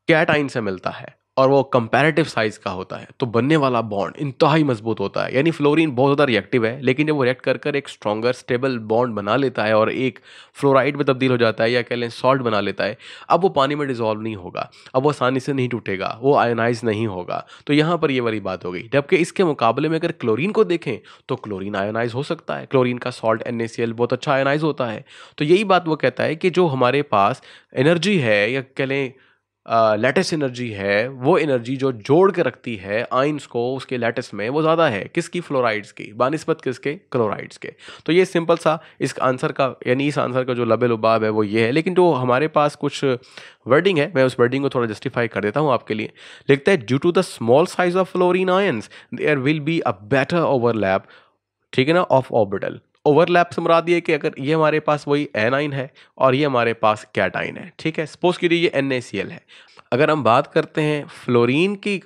Speaker 1: कैटाइन से मिलता है और वो कंपैरेटिव साइज का होता है तो बनने वाला बॉन्ड इंतहाई मजबूत होता है। यानी फ्लोरीन बहुत ज़्यादा रिएक्टिव है, लेकिन जब वो रिएक्ट कर कर एक स्ट्रॉन्गर स्टेबल बॉन्ड बना लेता है और एक फ्लोराइड में तब्दील हो जाता है, या कह लें सॉल्ट बना लेता है, अब वो पानी में डिजोल्व नहीं होगा, अब वो आसानी से नहीं टूटेगा, वो आयोनाइज नहीं होगा। तो यहाँ पर ये वाली बात हो गई। जबकि इसके मुकाबले में अगर क्लोरीन को देखें तो क्लोरीन आयोनाइज हो सकता है, क्लोरीन का सॉल्ट NaCl बहुत अच्छा आयोनाइज होता है। तो यही बात वो कहता है कि जो हमारे पास एनर्जी है, या कह लें लैटिस एनर्जी है, वो एनर्जी जो जोड़ के रखती है आइंस को उसके लैटिस में, वो ज़्यादा है किसकी, फ्लोराइड्स की, बानिस्बत किसके, क्लोराइड्स के। तो ये सिंपल सा इस आंसर का, यानी इस आंसर का जो लबे लुबाब है वो ये है। लेकिन जो हमारे पास कुछ वर्डिंग है, मैं उस वर्डिंग को थोड़ा जस्टिफाई कर देता हूँ आपके लिए। लिखता है, due to the small size of fluorine ions there will be a better overlap, ठीक है ना, ऑफ ऑर्बिटल। ओवरलैप से मुराद ये कि अगर ये हमारे पास वही एनाइन है और ये हमारे पास कैटाइन है, ठीक है, सपोज कीजिए ये NaCl है। अगर हम बात करते हैं फ्लोरीन की,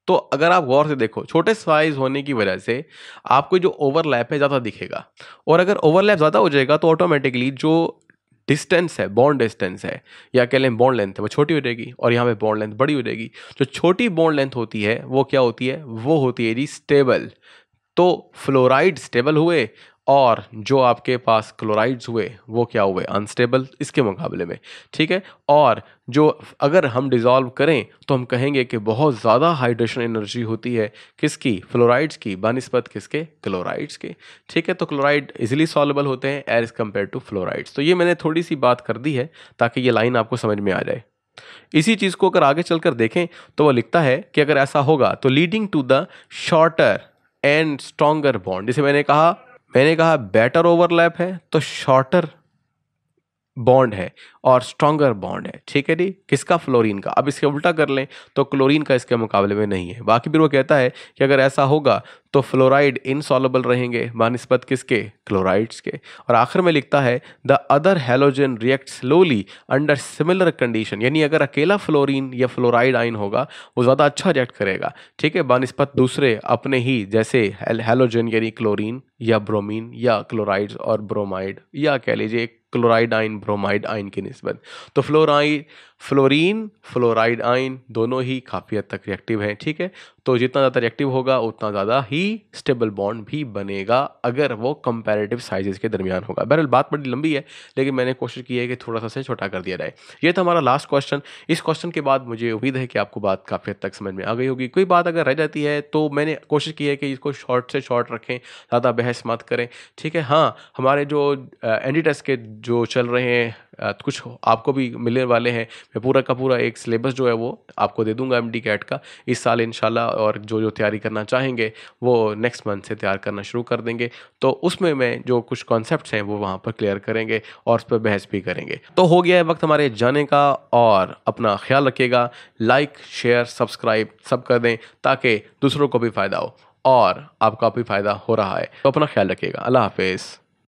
Speaker 1: तो अगर आप गौर से देखो, छोटे साइज होने की वजह से आपको जो ओवरलैप है ज़्यादा दिखेगा, और अगर ओवरलैप ज़्यादा हो जाएगा तो ऑटोमेटिकली जो डिस्टेंस है, बॉन्ड डिस्टेंस है, या कह लें बॉन्ड लेंथ है, वो छोटी हो जाएगी, और यहाँ पे बॉन्ड लेंथ बड़ी हो जाएगी। जो छोटी बॉन्ड लेंथ होती है वो क्या होती है, वो होती है जी स्टेबल। तो फ्लोराइड स्टेबल हुए, और जो आपके पास क्लोराइड्स हुए वो क्या हुए, अनस्टेबल इसके मुकाबले में, ठीक है। और जो अगर हम डिज़ोल्व करें तो हम कहेंगे कि बहुत ज़्यादा हाइड्रेशन एनर्जी होती है किसकी, फ्लोराइड्स की, बानिस्बत किसके, क्लोराइड्स के, ठीक है। तो क्लोराइड इजीली सॉल्युबल होते हैं एज कम्पेयर टू फ्लोराइड्स। तो ये मैंने थोड़ी सी बात कर दी है ताकि ये लाइन आपको समझ में आ जाए। इसी चीज़ को अगर आगे चलकर देखें तो वो लिखता है कि अगर ऐसा होगा तो leading to the shorter and stronger bond, जैसे मैंने कहा बेटर ओवरलैप है तो शॉर्टर बॉन्ड है और स्ट्रॉन्गर बॉन्ड है, ठीक है जी, किसका, फ्लोरीन का। अब इसके उल्टा कर लें तो क्लोरीन का इसके मुकाबले में नहीं है। बाकी फिर वो कहता है कि अगर ऐसा होगा तो फ्लोराइड इनसॉल्युबल रहेंगे बानिस्बत किसके, क्लोराइड्स के। और आखिर में लिखता है, the other halogen react slowly under similar condition, यानी अगर अकेला फ्लोरीन या फ्लोराइड आइन होगा वो ज़्यादा अच्छा रिएक्ट करेगा, ठीक है, बानिस्बत दूसरे अपने ही जैसे हैलोजन, यानी क्लोरीन या ब्रोमीन या क्लोराइड्स और ब्रोमाइड, या कह लीजिए क्लोराइड आइन ब्रोमाइड आइन की निस्बत। तो फ्लोरीन फ्लोराइड आइन दोनों ही काफ़ी हद तक रिएक्टिव हैं, ठीक है। तो जितना ज़्यादा रिएक्टिव होगा उतना ज़्यादा ही स्टेबल बॉन्ड भी बनेगा अगर वो कंपैरेटिव साइजेस के दरमियान होगा। बहरहाल बात बड़ी लंबी है, लेकिन मैंने कोशिश की है कि थोड़ा सा से छोटा कर दिया जाए। ये था हमारा लास्ट क्वेश्चन। इस क्वेश्चन के बाद मुझे उम्मीद है कि आपको बात काफ़ी हद तक समझ में आ गई होगी। कोई बात अगर रह जाती है तो मैंने कोशिश की है कि इसको शॉर्ट से शॉर्ट रखें, ज़्यादा बहस मत करें, ठीक है। हाँ, हमारे जो एनडी टेस्ट के जो चल रहे हैं कुछ आपको भी मिलने वाले हैं। मैं पूरा का पूरा एक सिलेबस जो है वो आपको दे दूंगा MD कैट का इस साल इंशाल्लाह, और जो जो तैयारी करना चाहेंगे वो नेक्स्ट मंथ से तैयार करना शुरू कर देंगे। तो उसमें मैं जो कुछ कॉन्सेप्ट्स हैं वो वहाँ पर क्लियर करेंगे और उस पर बहस भी करेंगे। तो हो गया है वक्त हमारे जाने का, और अपना ख्याल रखिएगा। लाइक शेयर सब्सक्राइब सब कर दें ताकि दूसरों को भी फ़ायदा हो, और आपका भी फ़ायदा हो रहा है। तो अपना ख्याल रखिएगा। अल्लाह हाफिज़।